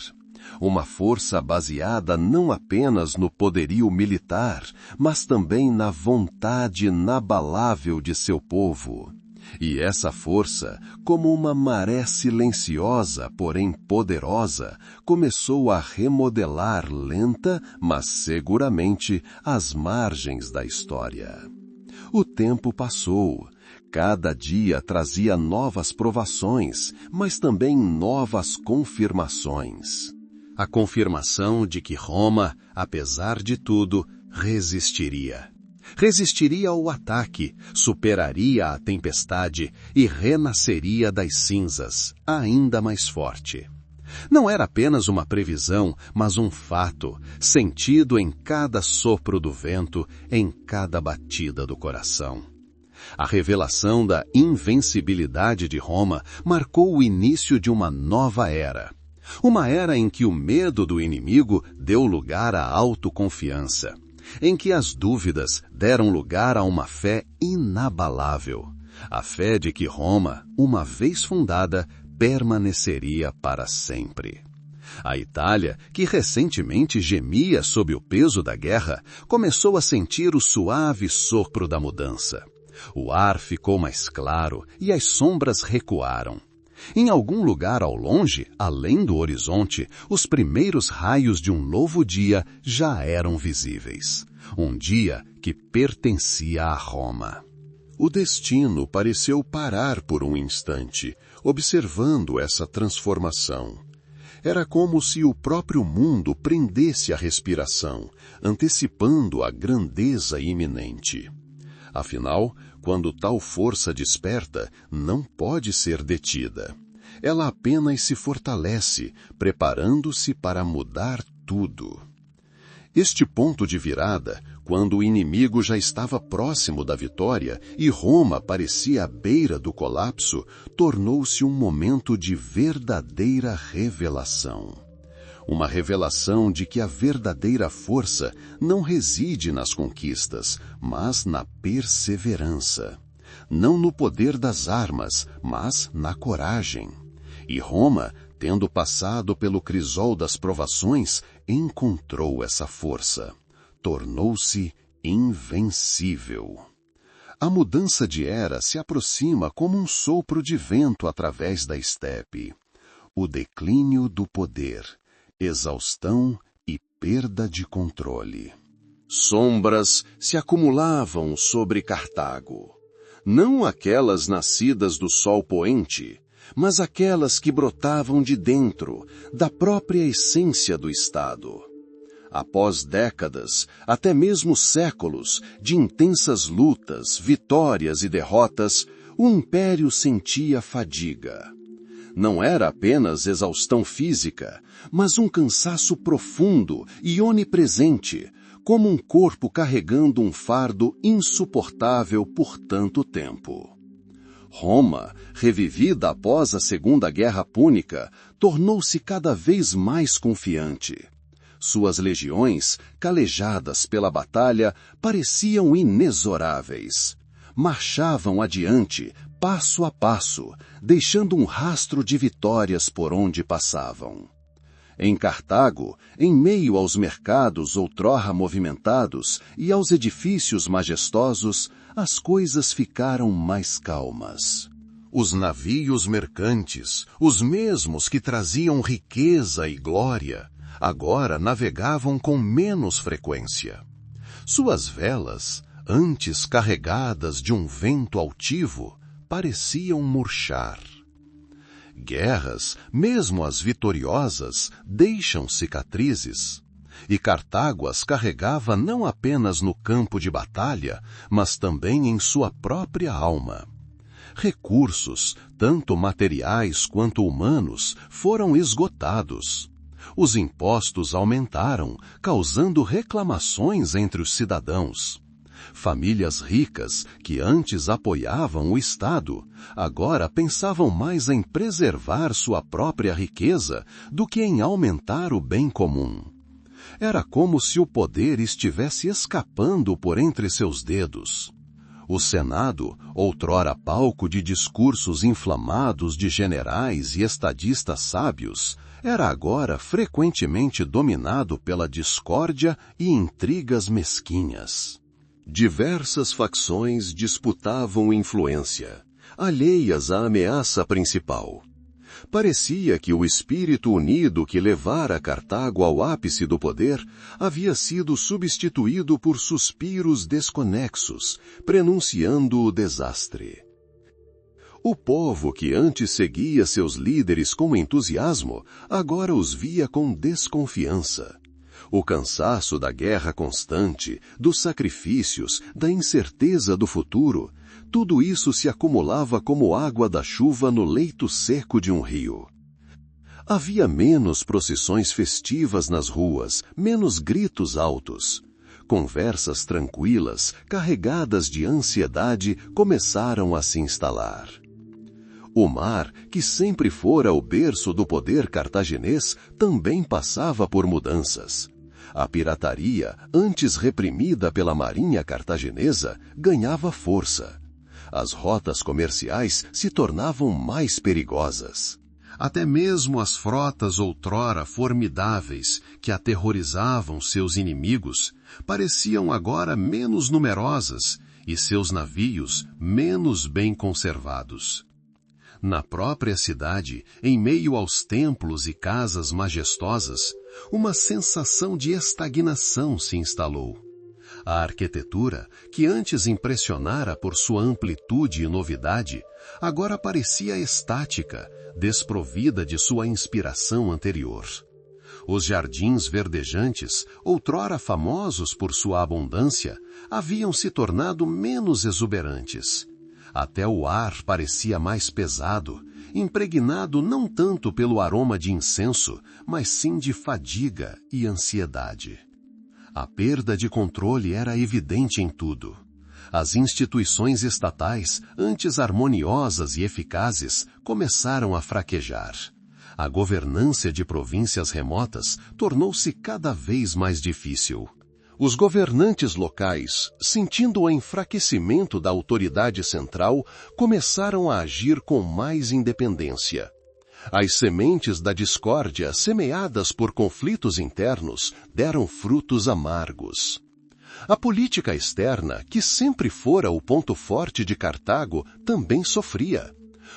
Uma força baseada não apenas no poderio militar, mas também na vontade inabalável de seu povo. E essa força, como uma maré silenciosa, porém poderosa, começou a remodelar lenta, mas seguramente, as margens da história. O tempo passou. Cada dia trazia novas provações, mas também novas confirmações. A confirmação de que Roma, apesar de tudo, resistiria. Resistiria ao ataque, superaria a tempestade e renasceria das cinzas, ainda mais forte. Não era apenas uma previsão, mas um fato, sentido em cada sopro do vento, em cada batida do coração. A revelação da invencibilidade de Roma marcou o início de uma nova era. Uma era em que o medo do inimigo deu lugar à autoconfiança. em que as dúvidas deram lugar a uma fé inabalável, a fé de que Roma, uma vez fundada, permaneceria para sempre. A Itália, que recentemente gemia sob o peso da guerra, começou a sentir o suave sopro da mudança. O ar ficou mais claro e as sombras recuaram. Em algum lugar ao longe, além do horizonte, os primeiros raios de um novo dia já eram visíveis. Um dia que pertencia a Roma. O destino pareceu parar por um instante, observando essa transformação. Era como se o próprio mundo prendesse a respiração, antecipando a grandeza iminente. Afinal, quando tal força desperta, não pode ser detida. Ela apenas se fortalece, preparando-se para mudar tudo. Este ponto de virada, quando o inimigo já estava próximo da vitória e Roma parecia à beira do colapso, tornou-se um momento de verdadeira revelação. Uma revelação de que a verdadeira força não reside nas conquistas, mas na perseverança. Não no poder das armas, mas na coragem. E Roma, tendo passado pelo crisol das provações, encontrou essa força. Tornou-se invencível. A mudança de era se aproxima como um sopro de vento através da estepe. O declínio do poder, exaustão e perda de controle. Sombras se acumulavam sobre Cartago. Não aquelas nascidas do sol poente, mas aquelas que brotavam de dentro, da própria essência do Estado. Após décadas, até mesmo séculos, de intensas lutas, vitórias e derrotas, o império sentia fadiga. Não era apenas exaustão física, mas um cansaço profundo e onipresente, como um corpo carregando um fardo insuportável por tanto tempo. Roma, revivida após a Segunda Guerra Púnica, tornou-se cada vez mais confiante. Suas legiões, calejadas pela batalha, pareciam inexoráveis. Marchavam adiante, passo a passo, deixando um rastro de vitórias por onde passavam. Em Cartago, em meio aos mercados outrora movimentados e aos edifícios majestosos, as coisas ficaram mais calmas. Os navios mercantes, os mesmos que traziam riqueza e glória, agora navegavam com menos frequência. Suas velas, antes carregadas de um vento altivo, pareciam murchar. Guerras, mesmo as vitoriosas, deixam cicatrizes. E Cartago as carregava não apenas no campo de batalha, mas também em sua própria alma. Recursos, tanto materiais quanto humanos, foram esgotados. Os impostos aumentaram, causando reclamações entre os cidadãos. Famílias ricas, que antes apoiavam o Estado, agora pensavam mais em preservar sua própria riqueza do que em aumentar o bem comum. Era como se o poder estivesse escapando por entre seus dedos. O Senado, outrora palco de discursos inflamados de generais e estadistas sábios, era agora frequentemente dominado pela discórdia e intrigas mesquinhas. Diversas facções disputavam influência, alheias à ameaça principal. Parecia que o espírito unido que levara Cartago ao ápice do poder havia sido substituído por suspiros desconexos, prenunciando o desastre. O povo que antes seguia seus líderes com entusiasmo, agora os via com desconfiança. O cansaço da guerra constante, dos sacrifícios, da incerteza do futuro, tudo isso se acumulava como água da chuva no leito seco de um rio. Havia menos procissões festivas nas ruas, menos gritos altos. Conversas tranquilas, carregadas de ansiedade, começaram a se instalar. O mar, que sempre fora o berço do poder cartaginês, também passava por mudanças. A pirataria, antes reprimida pela marinha cartaginesa, ganhava força. As rotas comerciais se tornavam mais perigosas. Até mesmo as frotas outrora formidáveis, que aterrorizavam seus inimigos, pareciam agora menos numerosas e seus navios menos bem conservados. Na própria cidade, em meio aos templos e casas majestosas, uma sensação de estagnação se instalou. A arquitetura, que antes impressionara por sua amplitude e novidade, agora parecia estática, desprovida de sua inspiração anterior. Os jardins verdejantes, outrora famosos por sua abundância, haviam se tornado menos exuberantes. Até o ar parecia mais pesado, impregnado não tanto pelo aroma de incenso, mas sim de fadiga e ansiedade. A perda de controle era evidente em tudo. As instituições estatais, antes harmoniosas e eficazes, começaram a fraquejar. A governância de províncias remotas tornou-se cada vez mais difícil. Os governantes locais, sentindo o enfraquecimento da autoridade central, começaram a agir com mais independência. As sementes da discórdia, semeadas por conflitos internos, deram frutos amargos. A política externa, que sempre fora o ponto forte de Cartago, também sofria.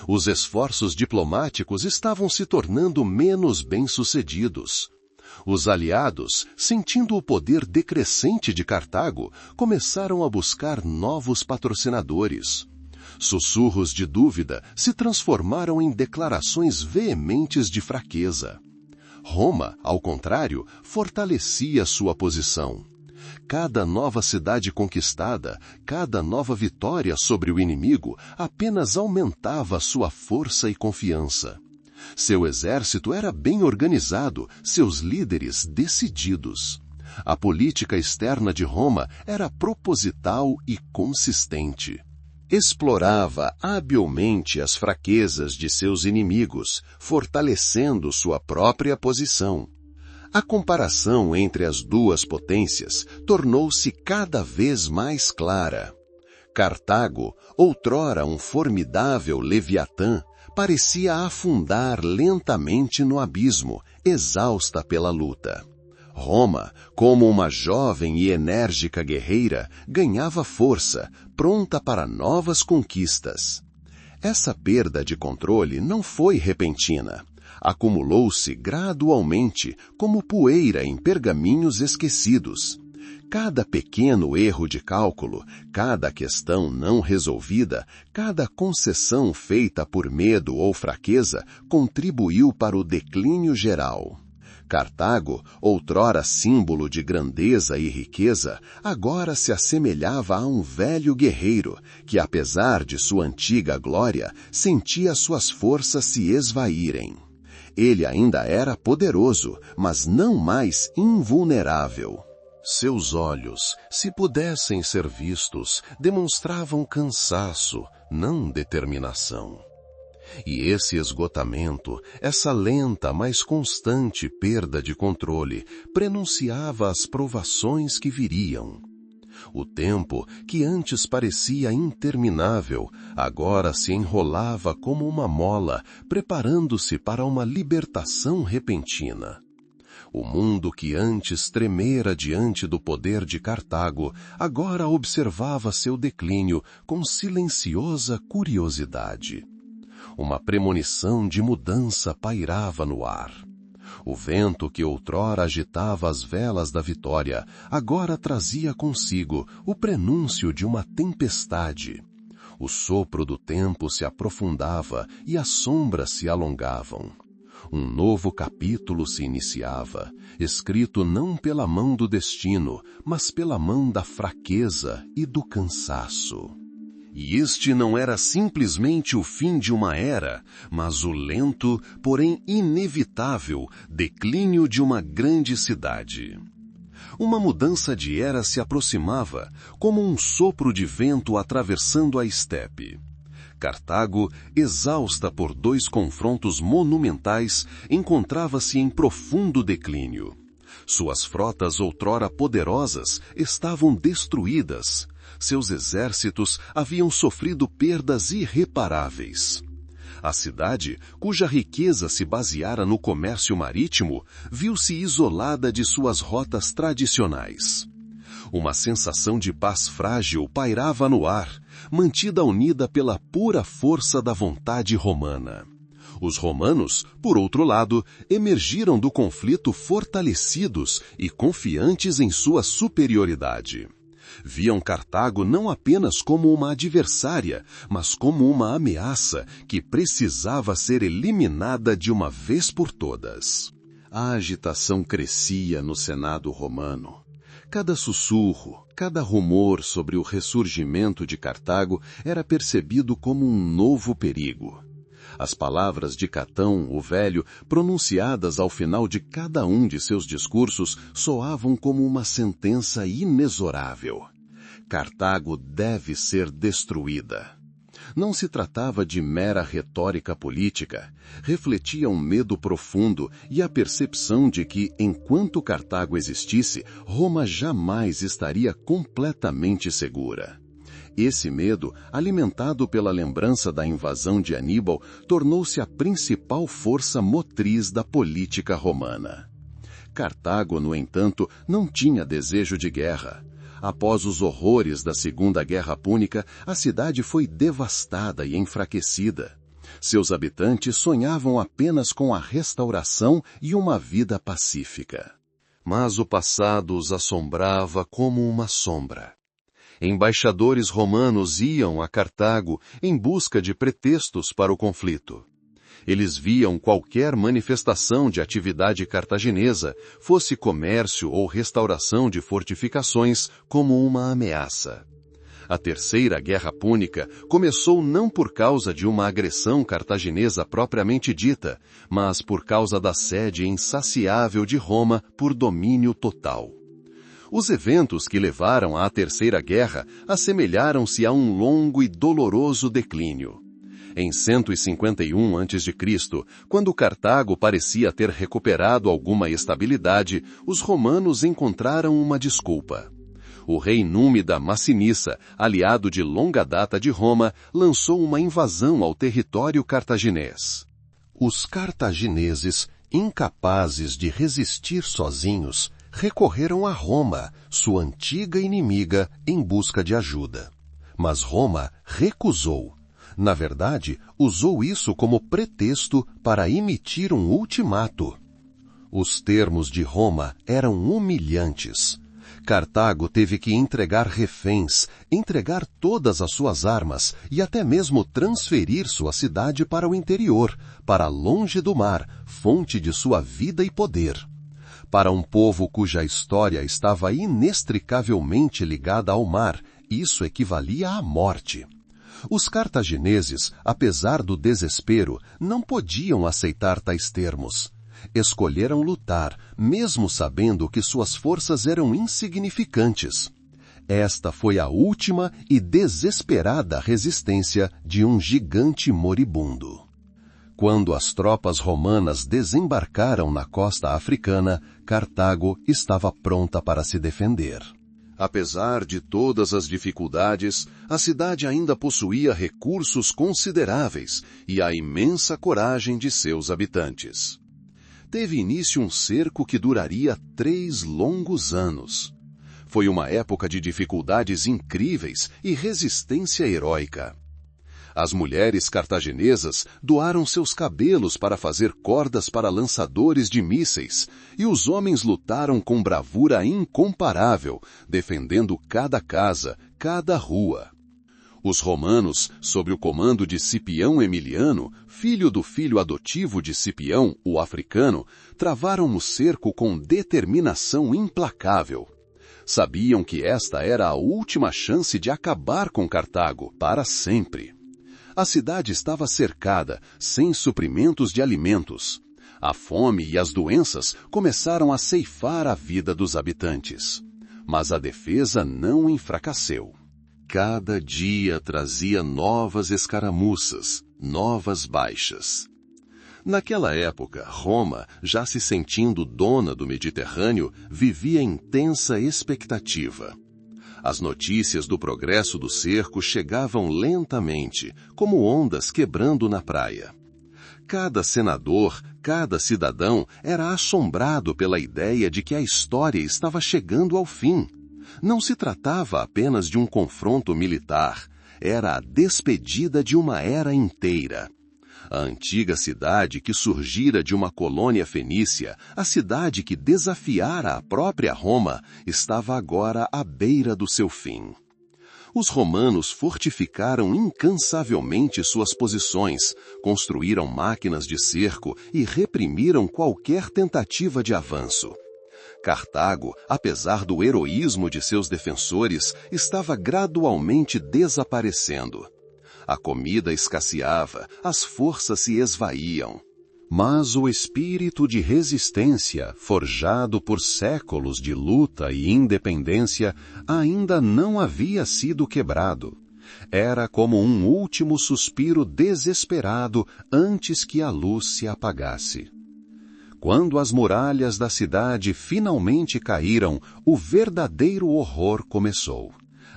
Os esforços diplomáticos estavam se tornando menos bem-sucedidos. Os aliados, sentindo o poder decrescente de Cartago, começaram a buscar novos patrocinadores. Sussurros de dúvida se transformaram em declarações veementes de fraqueza. Roma, ao contrário, fortalecia sua posição. Cada nova cidade conquistada, cada nova vitória sobre o inimigo, apenas aumentava sua força e confiança. Seu exército era bem organizado, seus líderes decididos. A política externa de Roma era proposital e consistente. Explorava habilmente as fraquezas de seus inimigos, fortalecendo sua própria posição. A comparação entre as duas potências tornou-se cada vez mais clara. Cartago, outrora um formidável Leviatã, parecia afundar lentamente no abismo, exausta pela luta. Roma, como uma jovem e enérgica guerreira, ganhava força, pronta para novas conquistas. Essa perda de controle não foi repentina. Acumulou-se gradualmente, como poeira em pergaminhos esquecidos. Cada pequeno erro de cálculo, cada questão não resolvida, cada concessão feita por medo ou fraqueza, contribuiu para o declínio geral. Cartago, outrora símbolo de grandeza e riqueza, agora se assemelhava a um velho guerreiro, que apesar de sua antiga glória, sentia suas forças se esvaírem. Ele ainda era poderoso, mas não mais invulnerável. Seus olhos, se pudessem ser vistos, demonstravam cansaço, não determinação. E esse esgotamento, essa lenta, mas constante perda de controle, prenunciava as provações que viriam. O tempo, que antes parecia interminável, agora se enrolava como uma mola, preparando-se para uma libertação repentina. O mundo que antes tremera diante do poder de Cartago, agora observava seu declínio com silenciosa curiosidade. Uma premonição de mudança pairava no ar. O vento que outrora agitava as velas da vitória, agora trazia consigo o prenúncio de uma tempestade. O sopro do tempo se aprofundava e as sombras se alongavam. Um novo capítulo se iniciava, escrito não pela mão do destino, mas pela mão da fraqueza e do cansaço. E este não era simplesmente o fim de uma era, mas o lento, porém inevitável, declínio de uma grande cidade. Uma mudança de era se aproximava, como um sopro de vento atravessando a estepe. Cartago, exausta por 2 confrontos monumentais, encontrava-se em profundo declínio. Suas frotas outrora poderosas estavam destruídas. Seus exércitos haviam sofrido perdas irreparáveis. A cidade, cuja riqueza se baseara no comércio marítimo, viu-se isolada de suas rotas tradicionais. Uma sensação de paz frágil pairava no ar, mantida unida pela pura força da vontade romana. Os romanos, por outro lado, emergiram do conflito fortalecidos e confiantes em sua superioridade. Viam Cartago não apenas como uma adversária, mas como uma ameaça que precisava ser eliminada de uma vez por todas. A agitação crescia no Senado romano. Cada sussurro, cada rumor sobre o ressurgimento de Cartago era percebido como um novo perigo. As palavras de Catão, o Velho, pronunciadas ao final de cada um de seus discursos, soavam como uma sentença inexorável. Cartago deve ser destruída. Não se tratava de mera retórica política. Refletia um medo profundo e a percepção de que, enquanto Cartago existisse, Roma jamais estaria completamente segura. Esse medo, alimentado pela lembrança da invasão de Aníbal, tornou-se a principal força motriz da política romana. Cartago, no entanto, não tinha desejo de guerra. Após os horrores da Segunda Guerra Púnica, a cidade foi devastada e enfraquecida. Seus habitantes sonhavam apenas com a restauração e uma vida pacífica. Mas o passado os assombrava como uma sombra. Embaixadores romanos iam a Cartago em busca de pretextos para o conflito. Eles viam qualquer manifestação de atividade cartaginesa, fosse comércio ou restauração de fortificações, como uma ameaça. A Terceira Guerra Púnica começou não por causa de uma agressão cartaginesa propriamente dita, mas por causa da sede insaciável de Roma por domínio total. Os eventos que levaram à Terceira Guerra assemelharam-se a um longo e doloroso declínio. Em 151 a.C., quando Cartago parecia ter recuperado alguma estabilidade, os romanos encontraram uma desculpa. O rei Númida Massinissa, aliado de longa data de Roma, lançou uma invasão ao território cartaginês. Os cartagineses, incapazes de resistir sozinhos, recorreram a Roma, sua antiga inimiga, em busca de ajuda. Mas Roma recusou. Na verdade, usou isso como pretexto para emitir um ultimato. Os termos de Roma eram humilhantes. Cartago teve que entregar reféns, entregar todas as suas armas e até mesmo transferir sua cidade para o interior, para longe do mar, fonte de sua vida e poder. Para um povo cuja história estava inextricavelmente ligada ao mar, isso equivalia à morte. Os cartagineses, apesar do desespero, não podiam aceitar tais termos. Escolheram lutar, mesmo sabendo que suas forças eram insignificantes. Esta foi a última e desesperada resistência de um gigante moribundo. Quando as tropas romanas desembarcaram na costa africana, Cartago estava pronta para se defender. Apesar de todas as dificuldades, a cidade ainda possuía recursos consideráveis e a imensa coragem de seus habitantes. Teve início um cerco que duraria 3 longos anos. Foi uma época de dificuldades incríveis e resistência heróica. As mulheres cartaginesas doaram seus cabelos para fazer cordas para lançadores de mísseis, e os homens lutaram com bravura incomparável, defendendo cada casa, cada rua. Os romanos, sob o comando de Cipião Emiliano, filho do filho adotivo de Cipião, o africano, travaram o cerco com determinação implacável. Sabiam que esta era a última chance de acabar com Cartago, para sempre. A cidade estava cercada, sem suprimentos de alimentos. A fome e as doenças começaram a ceifar a vida dos habitantes. Mas a defesa não enfraqueceu. Cada dia trazia novas escaramuças, novas baixas. Naquela época, Roma, já se sentindo dona do Mediterrâneo, vivia em tensa expectativa. As notícias do progresso do cerco chegavam lentamente, como ondas quebrando na praia. Cada senador, cada cidadão era assombrado pela ideia de que a história estava chegando ao fim. Não se tratava apenas de um confronto militar, era a despedida de uma era inteira. A antiga cidade que surgira de uma colônia fenícia, a cidade que desafiara a própria Roma, estava agora à beira do seu fim. Os romanos fortificaram incansavelmente suas posições, construíram máquinas de cerco e reprimiram qualquer tentativa de avanço. Cartago, apesar do heroísmo de seus defensores, estava gradualmente desaparecendo. A comida escasseava, as forças se esvaíam. Mas o espírito de resistência, forjado por séculos de luta e independência, ainda não havia sido quebrado. Era como um último suspiro desesperado antes que a luz se apagasse. Quando as muralhas da cidade finalmente caíram, o verdadeiro horror começou.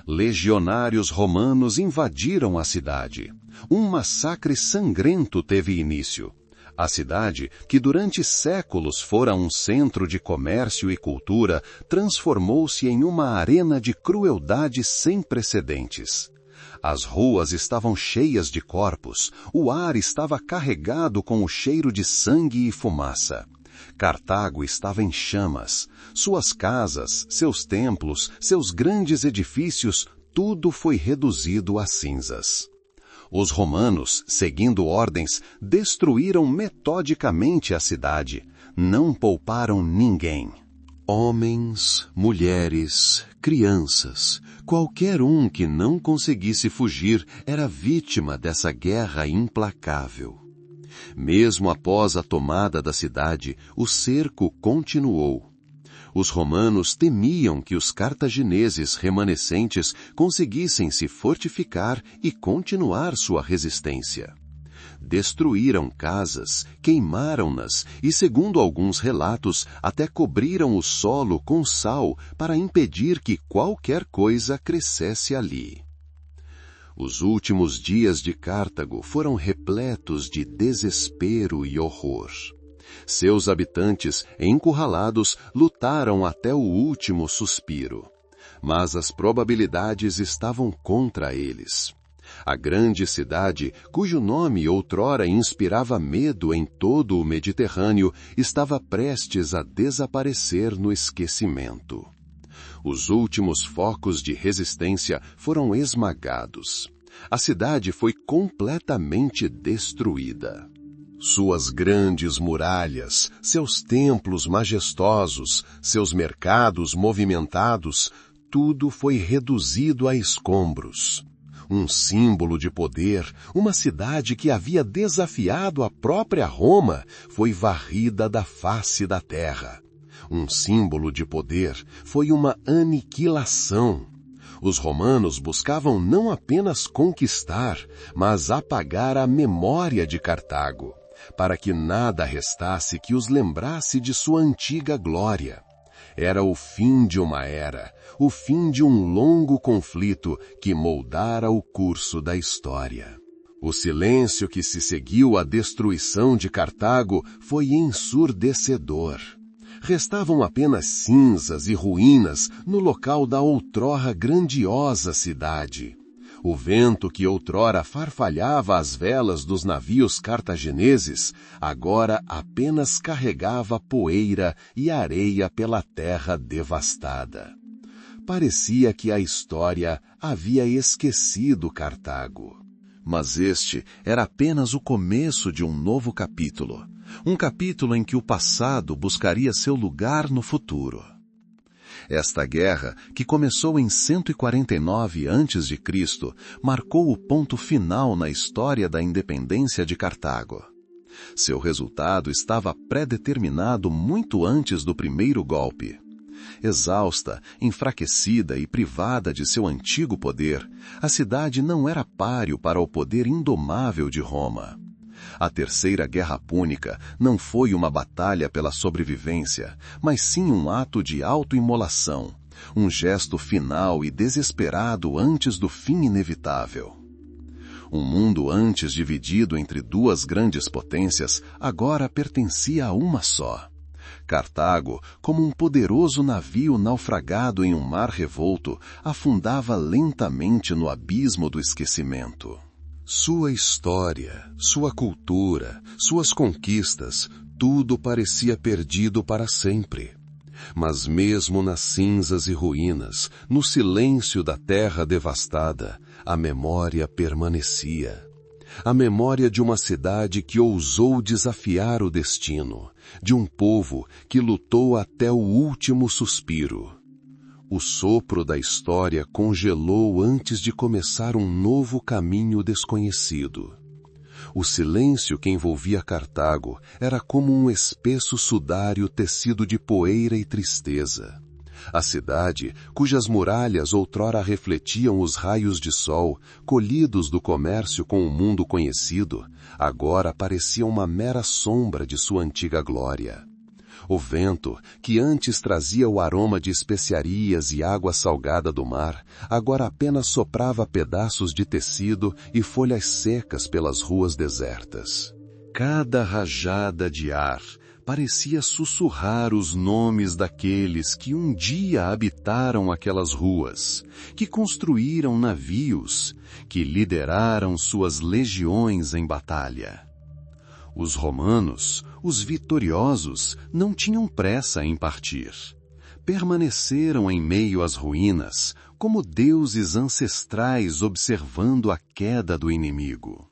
Legionários romanos invadiram a cidade. Um massacre sangrento teve início. A cidade, que durante séculos fora um centro de comércio e cultura, transformou-se em uma arena de crueldade sem precedentes. As ruas estavam cheias de corpos, o ar estava carregado com o cheiro de sangue e fumaça. Cartago estava em chamas. Suas casas, seus templos, seus grandes edifícios, tudo foi reduzido a cinzas. Os romanos, seguindo ordens, destruíram metodicamente a cidade. Não pouparam ninguém. Homens, mulheres, crianças, qualquer um que não conseguisse fugir era vítima dessa guerra implacável. Mesmo após a tomada da cidade, o cerco continuou. Os romanos temiam que os cartagineses remanescentes conseguissem se fortificar e continuar sua resistência. Destruíram casas, queimaram-nas e, segundo alguns relatos, até cobriram o solo com sal para impedir que qualquer coisa crescesse ali. Os últimos dias de Cartago foram repletos de desespero e horror. Seus habitantes, encurralados, lutaram até o último suspiro. Mas as probabilidades estavam contra eles. A grande cidade, cujo nome outrora inspirava medo em todo o Mediterrâneo, estava prestes a desaparecer no esquecimento. Os últimos focos de resistência foram esmagados. A cidade foi completamente destruída. Suas grandes muralhas, seus templos majestosos, seus mercados movimentados, tudo foi reduzido a escombros. Um símbolo de poder, uma cidade que havia desafiado a própria Roma, foi varrida da face da terra. Um símbolo de poder foi uma aniquilação. Os romanos buscavam não apenas conquistar, mas apagar a memória de Cartago, para que nada restasse que os lembrasse de sua antiga glória. Era o fim de uma era, o fim de um longo conflito que moldara o curso da história. O silêncio que se seguiu à destruição de Cartago foi ensurdecedor. Restavam apenas cinzas e ruínas no local da outrora grandiosa cidade. O vento que outrora farfalhava as velas dos navios cartagineses, agora apenas carregava poeira e areia pela terra devastada. Parecia que a história havia esquecido Cartago. Mas este era apenas o começo de um novo capítulo. Um capítulo em que o passado buscaria seu lugar no futuro. Esta guerra, que começou em 149 a.C., marcou o ponto final na história da independência de Cartago. Seu resultado estava predeterminado muito antes do primeiro golpe. Exausta, enfraquecida e privada de seu antigo poder, a cidade não era páreo para o poder indomável de Roma. A Terceira Guerra Púnica não foi uma batalha pela sobrevivência, mas sim um ato de autoimolação, um gesto final e desesperado antes do fim inevitável. Um mundo antes dividido entre duas grandes potências, agora pertencia a uma só. Cartago, como um poderoso navio naufragado em um mar revolto, afundava lentamente no abismo do esquecimento. Sua história, sua cultura, suas conquistas, tudo parecia perdido para sempre. Mas mesmo nas cinzas e ruínas, no silêncio da terra devastada, a memória permanecia. A memória de uma cidade que ousou desafiar o destino, de um povo que lutou até o último suspiro. O sopro da história congelou antes de começar um novo caminho desconhecido. O silêncio que envolvia Cartago era como um espesso sudário tecido de poeira e tristeza. A cidade, cujas muralhas outrora refletiam os raios de sol, colhidos do comércio com o mundo conhecido, agora parecia uma mera sombra de sua antiga glória. O vento, que antes trazia o aroma de especiarias e água salgada do mar, agora apenas soprava pedaços de tecido e folhas secas pelas ruas desertas. Cada rajada de ar parecia sussurrar os nomes daqueles que um dia habitaram aquelas ruas, que construíram navios, que lideraram suas legiões em batalha. Os romanos, os vitoriosos, não tinham pressa em partir. Permaneceram em meio às ruínas, como deuses ancestrais observando a queda do inimigo.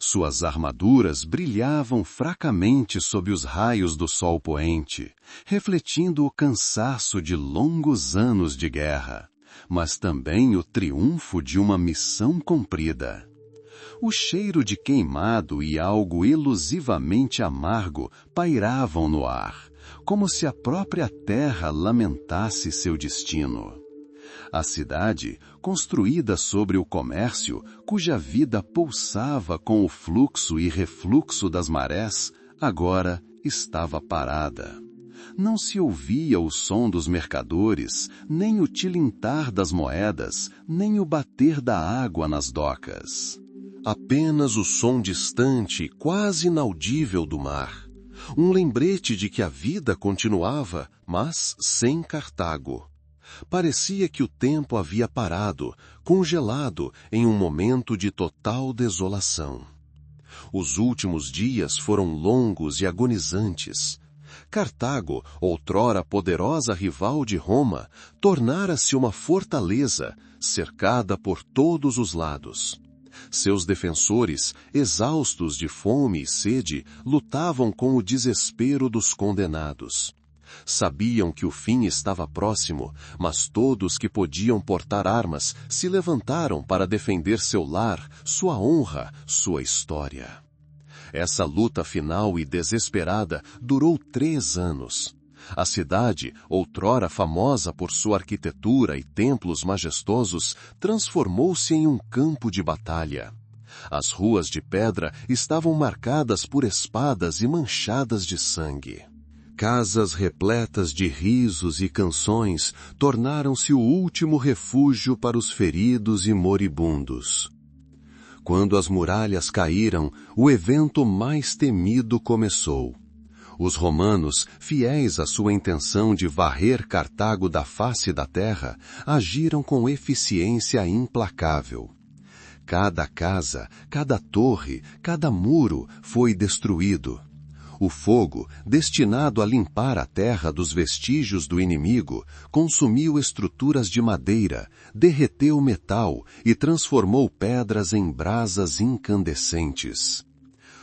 Suas armaduras brilhavam fracamente sob os raios do sol poente, refletindo o cansaço de longos anos de guerra, mas também o triunfo de uma missão cumprida. O cheiro de queimado e algo elusivamente amargo pairavam no ar, como se a própria terra lamentasse seu destino. A cidade, construída sobre o comércio, cuja vida pulsava com o fluxo e refluxo das marés, agora estava parada. Não se ouvia o som dos mercadores, nem o tilintar das moedas, nem o bater da água nas docas. Apenas o som distante, quase inaudível do mar. Um lembrete de que a vida continuava, mas sem Cartago. Parecia que o tempo havia parado, congelado em um momento de total desolação. Os últimos dias foram longos e agonizantes. Cartago, outrora poderosa rival de Roma, tornara-se uma fortaleza, cercada por todos os lados. Seus defensores, exaustos de fome e sede, lutavam com o desespero dos condenados. Sabiam que o fim estava próximo, mas todos que podiam portar armas se levantaram para defender seu lar, sua honra, sua história. Essa luta final e desesperada durou 3 anos. A cidade, outrora famosa por sua arquitetura e templos majestosos, transformou-se em um campo de batalha. As ruas de pedra estavam marcadas por espadas e manchadas de sangue. Casas repletas de risos e canções tornaram-se o último refúgio para os feridos e moribundos. Quando as muralhas caíram, o evento mais temido começou. Os romanos, fiéis à sua intenção de varrer Cartago da face da terra, agiram com eficiência implacável. Cada casa, cada torre, cada muro foi destruído. O fogo, destinado a limpar a terra dos vestígios do inimigo, consumiu estruturas de madeira, derreteu metal e transformou pedras em brasas incandescentes.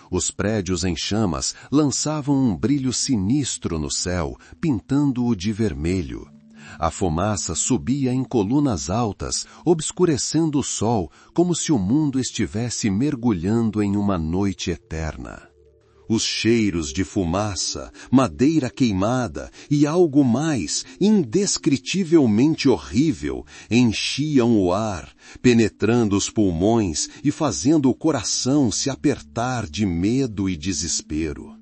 Os prédios em chamas lançavam um brilho sinistro no céu, pintando-o de vermelho. A fumaça subia em colunas altas, obscurecendo o sol, como se o mundo estivesse mergulhando em uma noite eterna. Os cheiros de fumaça, madeira queimada e algo mais indescritivelmente horrível enchiam o ar, penetrando os pulmões e fazendo o coração se apertar de medo e desespero.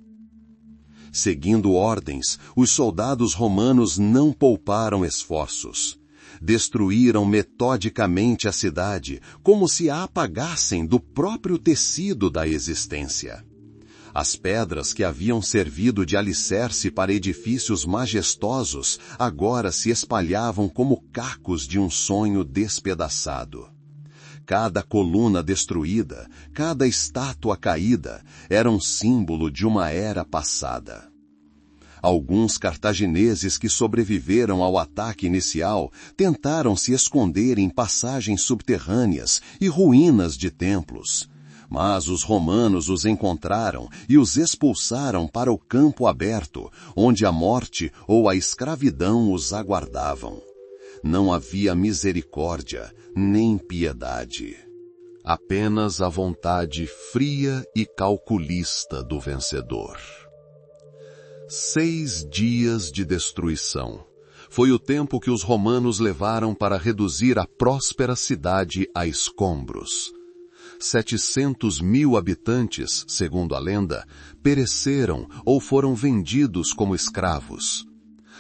Seguindo ordens, os soldados romanos não pouparam esforços. Destruíram metodicamente a cidade, como se a apagassem do próprio tecido da existência. As pedras que haviam servido de alicerce para edifícios majestosos agora se espalhavam como cacos de um sonho despedaçado. Cada coluna destruída, cada estátua caída, era um símbolo de uma era passada. Alguns cartagineses que sobreviveram ao ataque inicial tentaram se esconder em passagens subterrâneas e ruínas de templos. Mas os romanos os encontraram e os expulsaram para o campo aberto, onde a morte ou a escravidão os aguardavam. Não havia misericórdia, nem piedade. Apenas a vontade fria e calculista do vencedor. 6 dias de destruição. Foi o tempo que os romanos levaram para reduzir a próspera cidade a escombros. 700.000 habitantes, segundo a lenda, pereceram ou foram vendidos como escravos.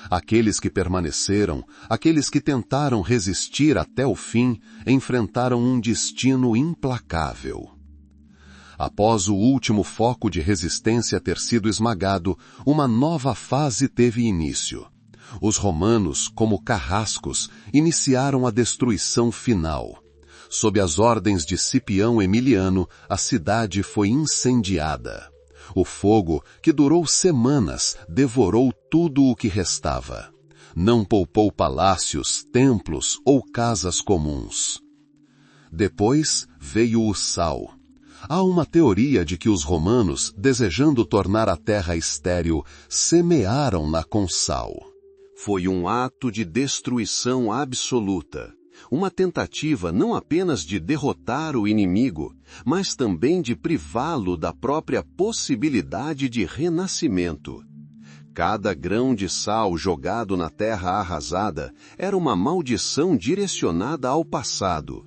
Aqueles que permaneceram, aqueles que tentaram resistir até o fim, enfrentaram um destino implacável. Após o último foco de resistência ter sido esmagado, uma nova fase teve início. Os romanos, como carrascos, iniciaram a destruição final. Sob as ordens de Cipião Emiliano, a cidade foi incendiada. O fogo, que durou semanas, devorou tudo o que restava. Não poupou palácios, templos ou casas comuns. Depois veio o sal. Há uma teoria de que os romanos, desejando tornar a terra estéril, semearam-na com sal. Foi um ato de destruição absoluta. Uma tentativa não apenas de derrotar o inimigo, mas também de privá-lo da própria possibilidade de renascimento. Cada grão de sal jogado na terra arrasada era uma maldição direcionada ao passado.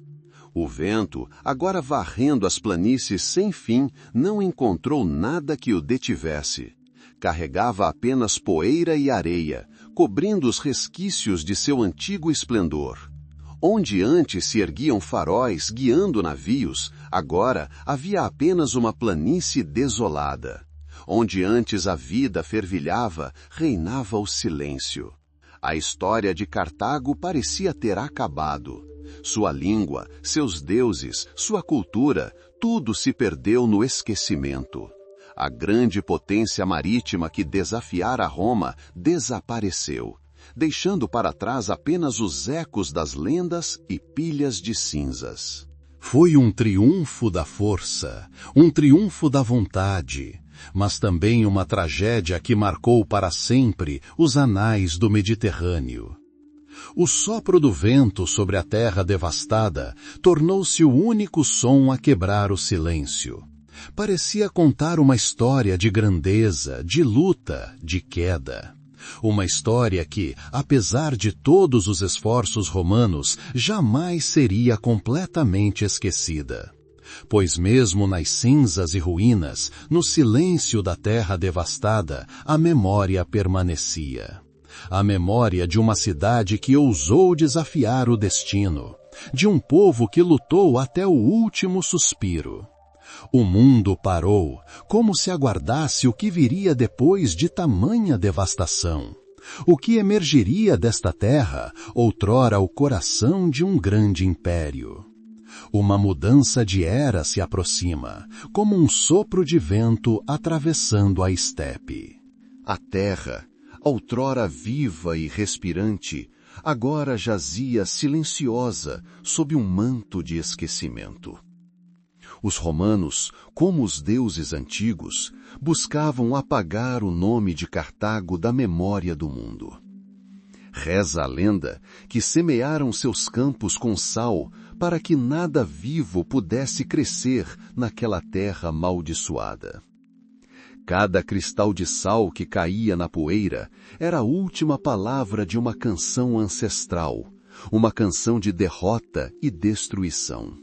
O vento, agora varrendo as planícies sem fim, não encontrou nada que o detivesse. Carregava apenas poeira e areia, cobrindo os resquícios de seu antigo esplendor. Onde antes se erguiam faróis guiando navios, agora havia apenas uma planície desolada. Onde antes a vida fervilhava, reinava o silêncio. A história de Cartago parecia ter acabado. Sua língua, seus deuses, sua cultura, tudo se perdeu no esquecimento. A grande potência marítima que desafiara Roma desapareceu, deixando para trás apenas os ecos das lendas e pilhas de cinzas. Foi um triunfo da força, um triunfo da vontade, mas também uma tragédia que marcou para sempre os anais do Mediterrâneo. O sopro do vento sobre a terra devastada tornou-se o único som a quebrar o silêncio. Parecia contar uma história de grandeza, de luta, de queda. Uma história que, apesar de todos os esforços romanos, jamais seria completamente esquecida. Pois mesmo nas cinzas e ruínas, no silêncio da terra devastada, a memória permanecia. A memória de uma cidade que ousou desafiar o destino, de um povo que lutou até o último suspiro. O mundo parou, como se aguardasse o que viria depois de tamanha devastação. O que emergiria desta terra, outrora o coração de um grande império. Uma mudança de era se aproxima, como um sopro de vento atravessando a estepe. A terra, outrora viva e respirante, agora jazia silenciosa sob um manto de esquecimento. Os romanos, como os deuses antigos, buscavam apagar o nome de Cartago da memória do mundo. Reza a lenda que semearam seus campos com sal para que nada vivo pudesse crescer naquela terra amaldiçoada. Cada cristal de sal que caía na poeira era a última palavra de uma canção ancestral, uma canção de derrota e destruição.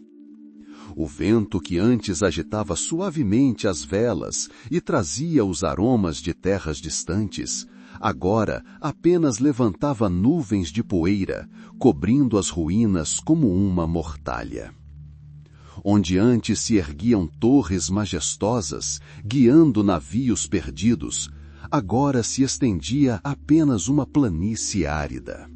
O vento que antes agitava suavemente as velas e trazia os aromas de terras distantes, agora apenas levantava nuvens de poeira, cobrindo as ruínas como uma mortalha. Onde antes se erguiam torres majestosas, guiando navios perdidos, agora se estendia apenas uma planície árida.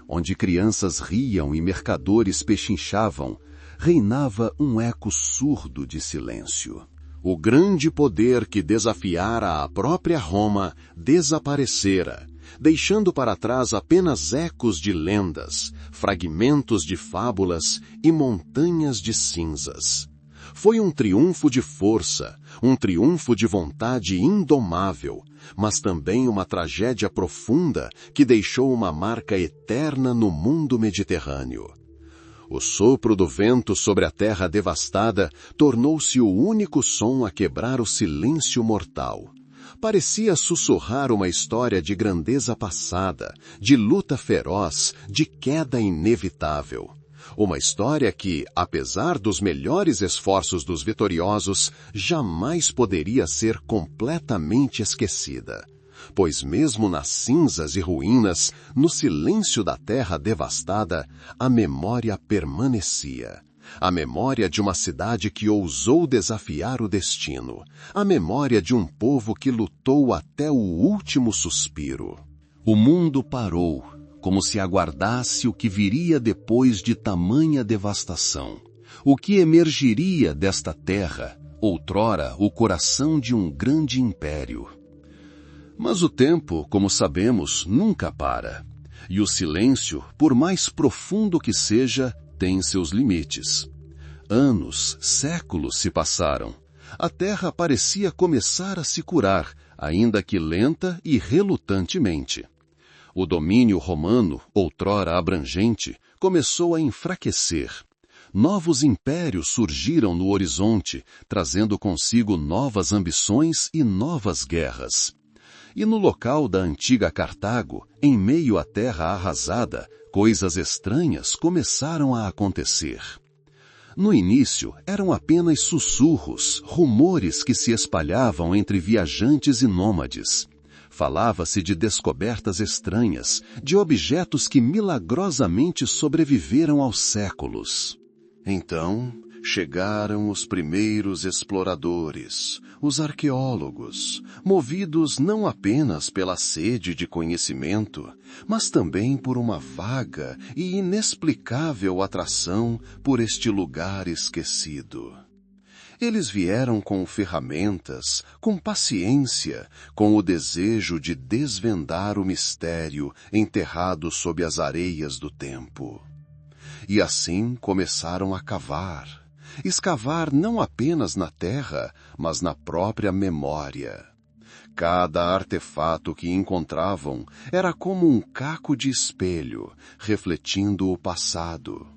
Onde crianças riam e mercadores pechinchavam, reinava um eco surdo de silêncio. O grande poder que desafiara a própria Roma desaparecera, deixando para trás apenas ecos de lendas, fragmentos de fábulas e montanhas de cinzas. Foi um triunfo de força, um triunfo de vontade indomável, mas também uma tragédia profunda que deixou uma marca eterna no mundo mediterrâneo. O sopro do vento sobre a terra devastada tornou-se o único som a quebrar o silêncio mortal. Parecia sussurrar uma história de grandeza passada, de luta feroz, de queda inevitável. Uma história que, apesar dos melhores esforços dos vitoriosos, jamais poderia ser completamente esquecida. Pois mesmo nas cinzas e ruínas, no silêncio da terra devastada, a memória permanecia. A memória de uma cidade que ousou desafiar o destino. A memória de um povo que lutou até o último suspiro. O mundo parou, como se aguardasse o que viria depois de tamanha devastação. O que emergiria desta terra, outrora o coração de um grande império. Mas o tempo, como sabemos, nunca para. E o silêncio, por mais profundo que seja, tem seus limites. Anos, séculos se passaram. A terra parecia começar a se curar, ainda que lenta e relutantemente. O domínio romano, outrora abrangente, começou a enfraquecer. Novos impérios surgiram no horizonte, trazendo consigo novas ambições e novas guerras. E no local da antiga Cartago, em meio à terra arrasada, coisas estranhas começaram a acontecer. No início, eram apenas sussurros, rumores que se espalhavam entre viajantes e nômades. Falava-se de descobertas estranhas, de objetos que milagrosamente sobreviveram aos séculos. Então, chegaram os primeiros exploradores, os arqueólogos, movidos não apenas pela sede de conhecimento, mas também por uma vaga e inexplicável atração por este lugar esquecido. Eles vieram com ferramentas, com paciência, com o desejo de desvendar o mistério enterrado sob as areias do tempo. E assim começaram a cavar. Escavar não apenas na terra, mas na própria memória. Cada artefato que encontravam era como um caco de espelho, refletindo o passado.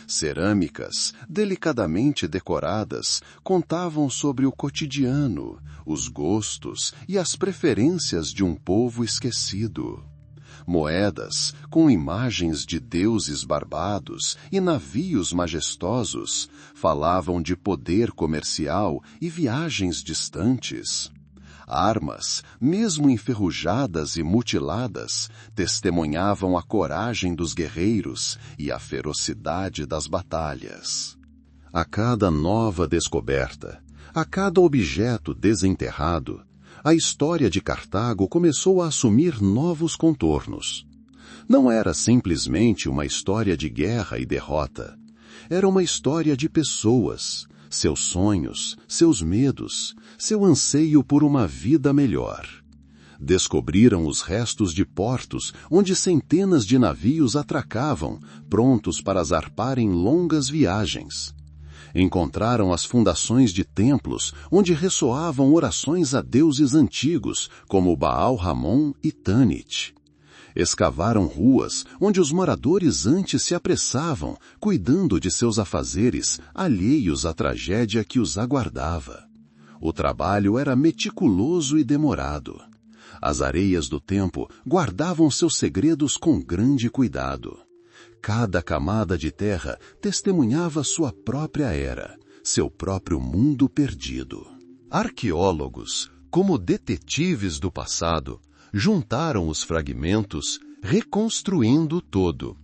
Cerâmicas, delicadamente decoradas, contavam sobre o cotidiano, os gostos e as preferências de um povo esquecido. Moedas, com imagens de deuses barbados e navios majestosos, falavam de poder comercial e viagens distantes. Armas, mesmo enferrujadas e mutiladas, testemunhavam a coragem dos guerreiros e a ferocidade das batalhas. A cada nova descoberta, a cada objeto desenterrado, a história de Cartago começou a assumir novos contornos. Não era simplesmente uma história de guerra e derrota. Era uma história de pessoas, seus sonhos, seus medos, seu anseio por uma vida melhor. Descobriram os restos de portos onde centenas de navios atracavam, prontos para zarparem longas viagens. Encontraram as fundações de templos onde ressoavam orações a deuses antigos, como Baal Ramon e Tanit. Escavaram ruas onde os moradores antes se apressavam, cuidando de seus afazeres, alheios à tragédia que os aguardava. O trabalho era meticuloso e demorado. As areias do tempo guardavam seus segredos com grande cuidado. Cada camada de terra testemunhava sua própria era, seu próprio mundo perdido. Arqueólogos, como detetives do passado, juntaram os fragmentos, reconstruindo o todo.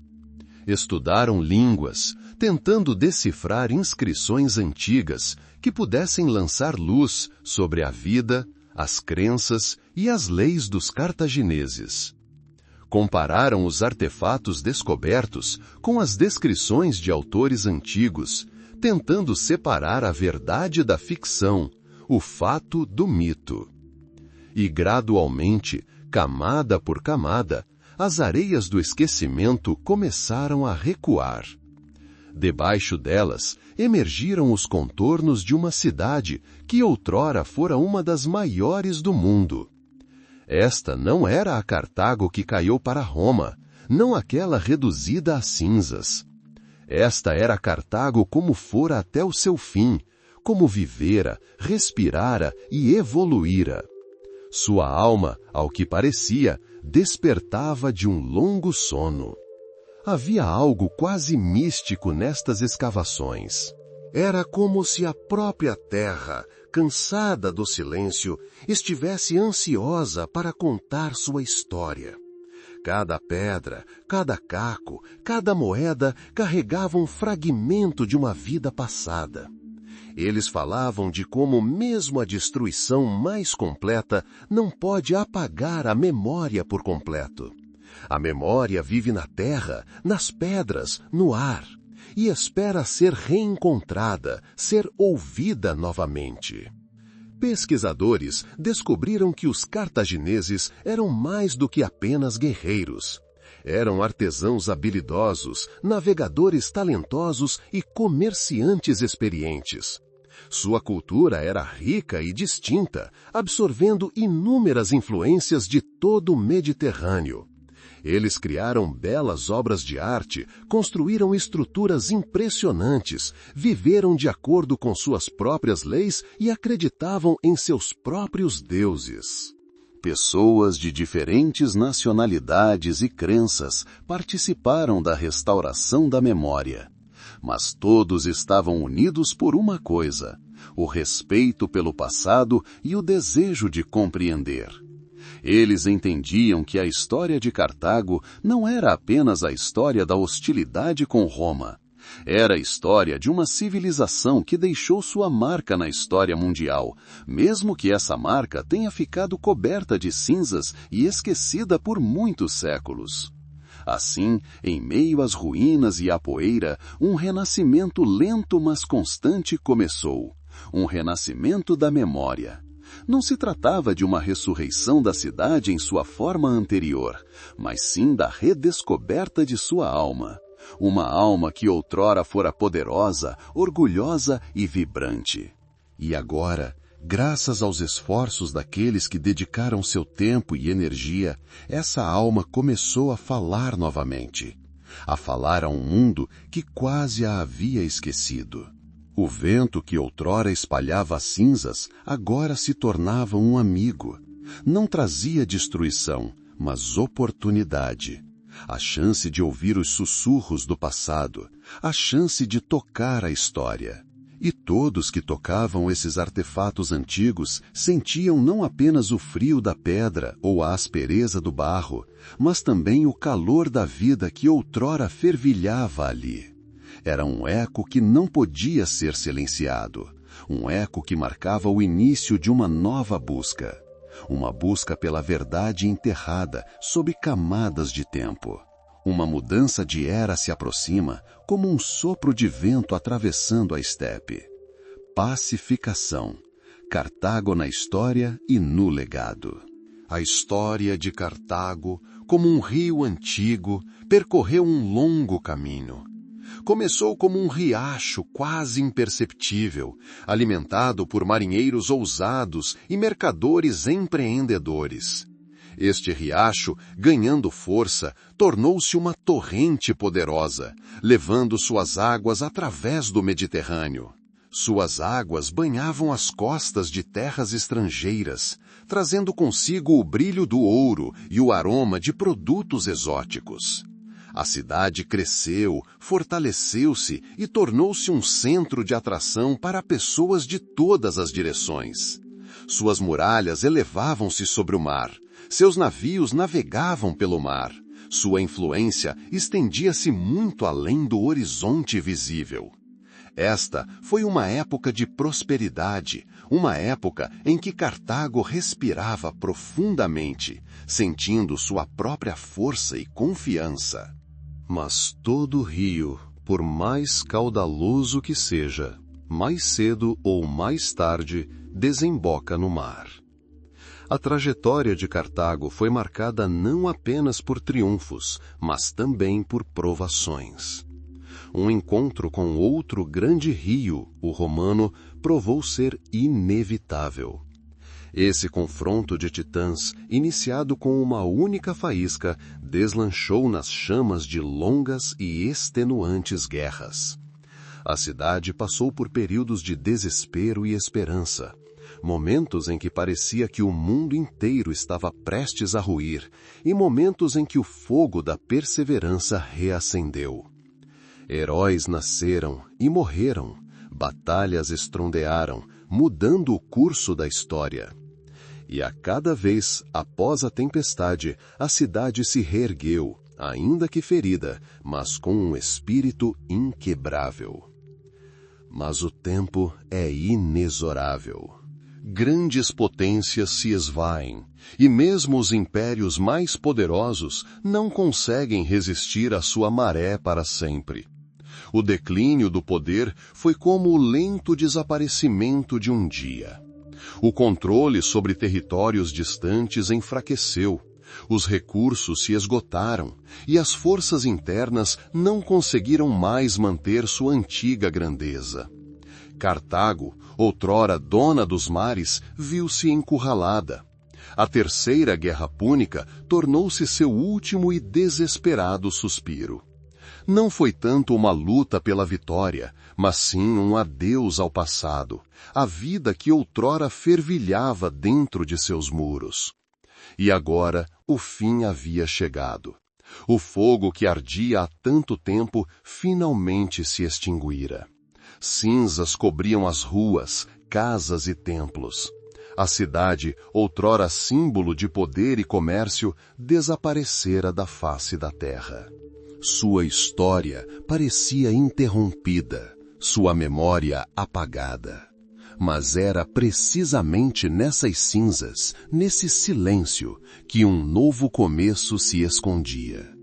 Estudaram línguas, tentando decifrar inscrições antigas que pudessem lançar luz sobre a vida, as crenças e as leis dos cartagineses. Compararam os artefatos descobertos com as descrições de autores antigos, tentando separar a verdade da ficção, o fato do mito. E gradualmente, camada por camada, as areias do esquecimento começaram a recuar. Debaixo delas, emergiram os contornos de uma cidade que outrora fora uma das maiores do mundo. Esta não era a Cartago que caiu para Roma, não aquela reduzida a cinzas. Esta era Cartago como fora até o seu fim, como vivera, respirara e evoluíra. Sua alma, ao que parecia, despertava de um longo sono. Havia algo quase místico nestas escavações. Era como se a própria terra, cansada do silêncio, estivesse ansiosa para contar sua história. Cada pedra, cada caco, cada moeda carregava um fragmento de uma vida passada. Eles falavam de como mesmo a destruição mais completa não pode apagar a memória por completo. A memória vive na terra, nas pedras, no ar, e espera ser reencontrada, ser ouvida novamente. Pesquisadores descobriram que os cartagineses eram mais do que apenas guerreiros. Eram artesãos habilidosos, navegadores talentosos e comerciantes experientes. Sua cultura era rica e distinta, absorvendo inúmeras influências de todo o Mediterrâneo. Eles criaram belas obras de arte, construíram estruturas impressionantes, viveram de acordo com suas próprias leis e acreditavam em seus próprios deuses. Pessoas de diferentes nacionalidades e crenças participaram da restauração da memória. Mas todos estavam unidos por uma coisa: o respeito pelo passado e o desejo de compreender. Eles entendiam que a história de Cartago não era apenas a história da hostilidade com Roma. Era a história de uma civilização que deixou sua marca na história mundial, mesmo que essa marca tenha ficado coberta de cinzas e esquecida por muitos séculos. Assim, em meio às ruínas e à poeira, um renascimento lento mas constante começou. Um renascimento da memória. Não se tratava de uma ressurreição da cidade em sua forma anterior, mas sim da redescoberta de sua alma. Uma alma que outrora fora poderosa, orgulhosa e vibrante. E agora, graças aos esforços daqueles que dedicaram seu tempo e energia, essa alma começou a falar novamente. A falar a um mundo que quase a havia esquecido. O vento que outrora espalhava cinzas, agora se tornava um amigo. Não trazia destruição, mas oportunidade. A chance de ouvir os sussurros do passado, a chance de tocar a história. E todos que tocavam esses artefatos antigos sentiam não apenas o frio da pedra ou a aspereza do barro, mas também o calor da vida que outrora fervilhava ali. Era um eco que não podia ser silenciado, um eco que marcava o início de uma nova busca. Uma busca pela verdade enterrada sob camadas de tempo. Uma mudança de era se aproxima como um sopro de vento atravessando a estepe. Pacificação. Cartago na história e no legado. A história de Cartago, como um rio antigo, percorreu um longo caminho. Começou como um riacho quase imperceptível, alimentado por marinheiros ousados e mercadores empreendedores. Este riacho, ganhando força, tornou-se uma torrente poderosa, levando suas águas através do Mediterrâneo. Suas águas banhavam as costas de terras estrangeiras, trazendo consigo o brilho do ouro e o aroma de produtos exóticos. A cidade cresceu, fortaleceu-se e tornou-se um centro de atração para pessoas de todas as direções. Suas muralhas elevavam-se sobre o mar, seus navios navegavam pelo mar, sua influência estendia-se muito além do horizonte visível. Esta foi uma época de prosperidade, uma época em que Cartago respirava profundamente, sentindo sua própria força e confiança. Mas todo rio, por mais caudaloso que seja, mais cedo ou mais tarde, desemboca no mar. A trajetória de Cartago foi marcada não apenas por triunfos, mas também por provações. Um encontro com outro grande rio, o romano, provou ser inevitável. Esse confronto de titãs, iniciado com uma única faísca, deslanchou nas chamas de longas e extenuantes guerras. A cidade passou por períodos de desespero e esperança, momentos em que parecia que o mundo inteiro estava prestes a ruir, e momentos em que o fogo da perseverança reacendeu. Heróis nasceram e morreram, batalhas estrondearam, mudando o curso da história. E a cada vez, após a tempestade, a cidade se reergueu, ainda que ferida, mas com um espírito inquebrável. Mas o tempo é inexorável. Grandes potências se esvaem, e mesmo os impérios mais poderosos não conseguem resistir à sua maré para sempre. O declínio do poder foi como o lento desaparecimento de um dia. O controle sobre territórios distantes enfraqueceu, os recursos se esgotaram e as forças internas não conseguiram mais manter sua antiga grandeza. Cartago, outrora dona dos mares, viu-se encurralada. A Terceira Guerra Púnica tornou-se seu último e desesperado suspiro. Não foi tanto uma luta pela vitória, mas sim um adeus ao passado, à vida que outrora fervilhava dentro de seus muros. E agora o fim havia chegado. O fogo que ardia há tanto tempo finalmente se extinguira. Cinzas cobriam as ruas, casas e templos. A cidade, outrora símbolo de poder e comércio, desaparecera da face da terra. Sua história parecia interrompida, sua memória apagada. Mas era precisamente nessas cinzas, nesse silêncio, que um novo começo se escondia.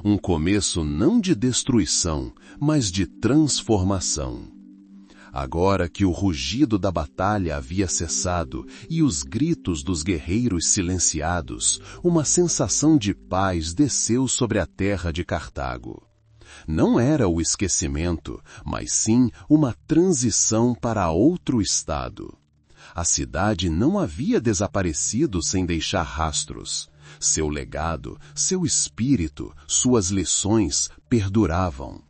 Um começo não de destruição, mas de transformação. Agora que o rugido da batalha havia cessado e os gritos dos guerreiros silenciados, uma sensação de paz desceu sobre a terra de Cartago. Não era o esquecimento, mas sim uma transição para outro estado. A cidade não havia desaparecido sem deixar rastros. Seu legado, seu espírito, suas lições perduravam.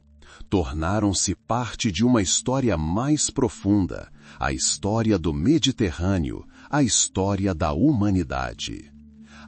Tornaram-se parte de uma história mais profunda, a história do Mediterrâneo, a história da humanidade.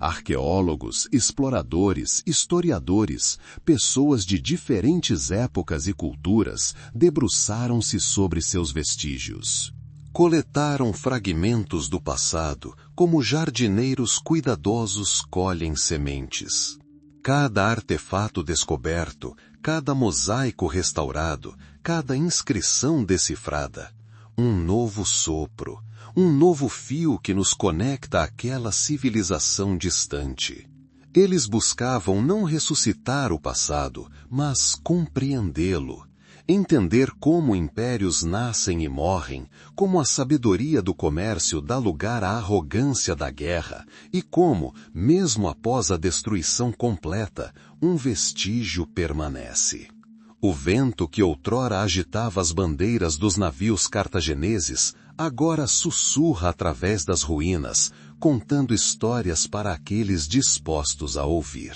Arqueólogos, exploradores, historiadores, pessoas de diferentes épocas e culturas debruçaram-se sobre seus vestígios. Coletaram fragmentos do passado, como jardineiros cuidadosos colhem sementes. Cada artefato descoberto, cada mosaico restaurado, cada inscrição decifrada, um novo sopro, um novo fio que nos conecta àquela civilização distante. Eles buscavam não ressuscitar o passado, mas compreendê-lo, entender como impérios nascem e morrem, como a sabedoria do comércio dá lugar à arrogância da guerra e como, mesmo após a destruição completa, um vestígio permanece. O vento que outrora agitava as bandeiras dos navios cartagineses agora sussurra através das ruínas, contando histórias para aqueles dispostos a ouvir.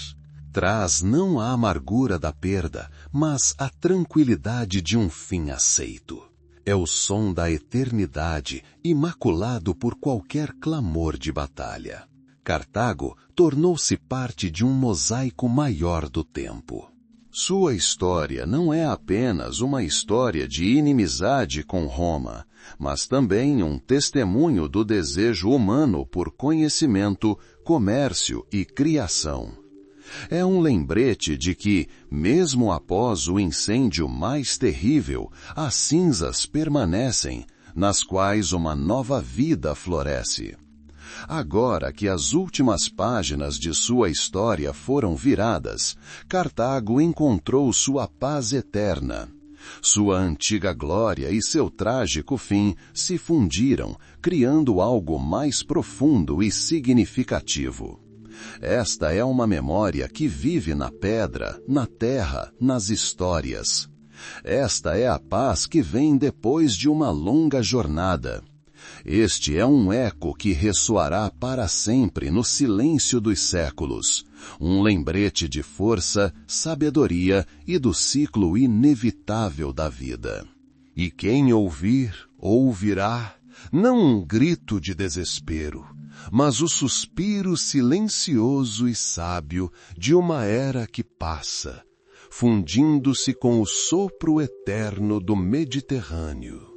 Traz não a amargura da perda, mas a tranquilidade de um fim aceito. É o som da eternidade, imaculado por qualquer clamor de batalha. Cartago tornou-se parte de um mosaico maior do tempo. Sua história não é apenas uma história de inimizade com Roma, mas também um testemunho do desejo humano por conhecimento, comércio e criação. É um lembrete de que, mesmo após o incêndio mais terrível, as cinzas permanecem, nas quais uma nova vida floresce. Agora que as últimas páginas de sua história foram viradas, Cartago encontrou sua paz eterna. Sua antiga glória e seu trágico fim se fundiram, criando algo mais profundo e significativo. Esta é uma memória que vive na pedra, na terra, nas histórias. Esta é a paz que vem depois de uma longa jornada. Este é um eco que ressoará para sempre no silêncio dos séculos, um lembrete de força, sabedoria e do ciclo inevitável da vida. E quem ouvir, ouvirá, não um grito de desespero, mas o suspiro silencioso e sábio de uma era que passa, fundindo-se com o sopro eterno do Mediterrâneo.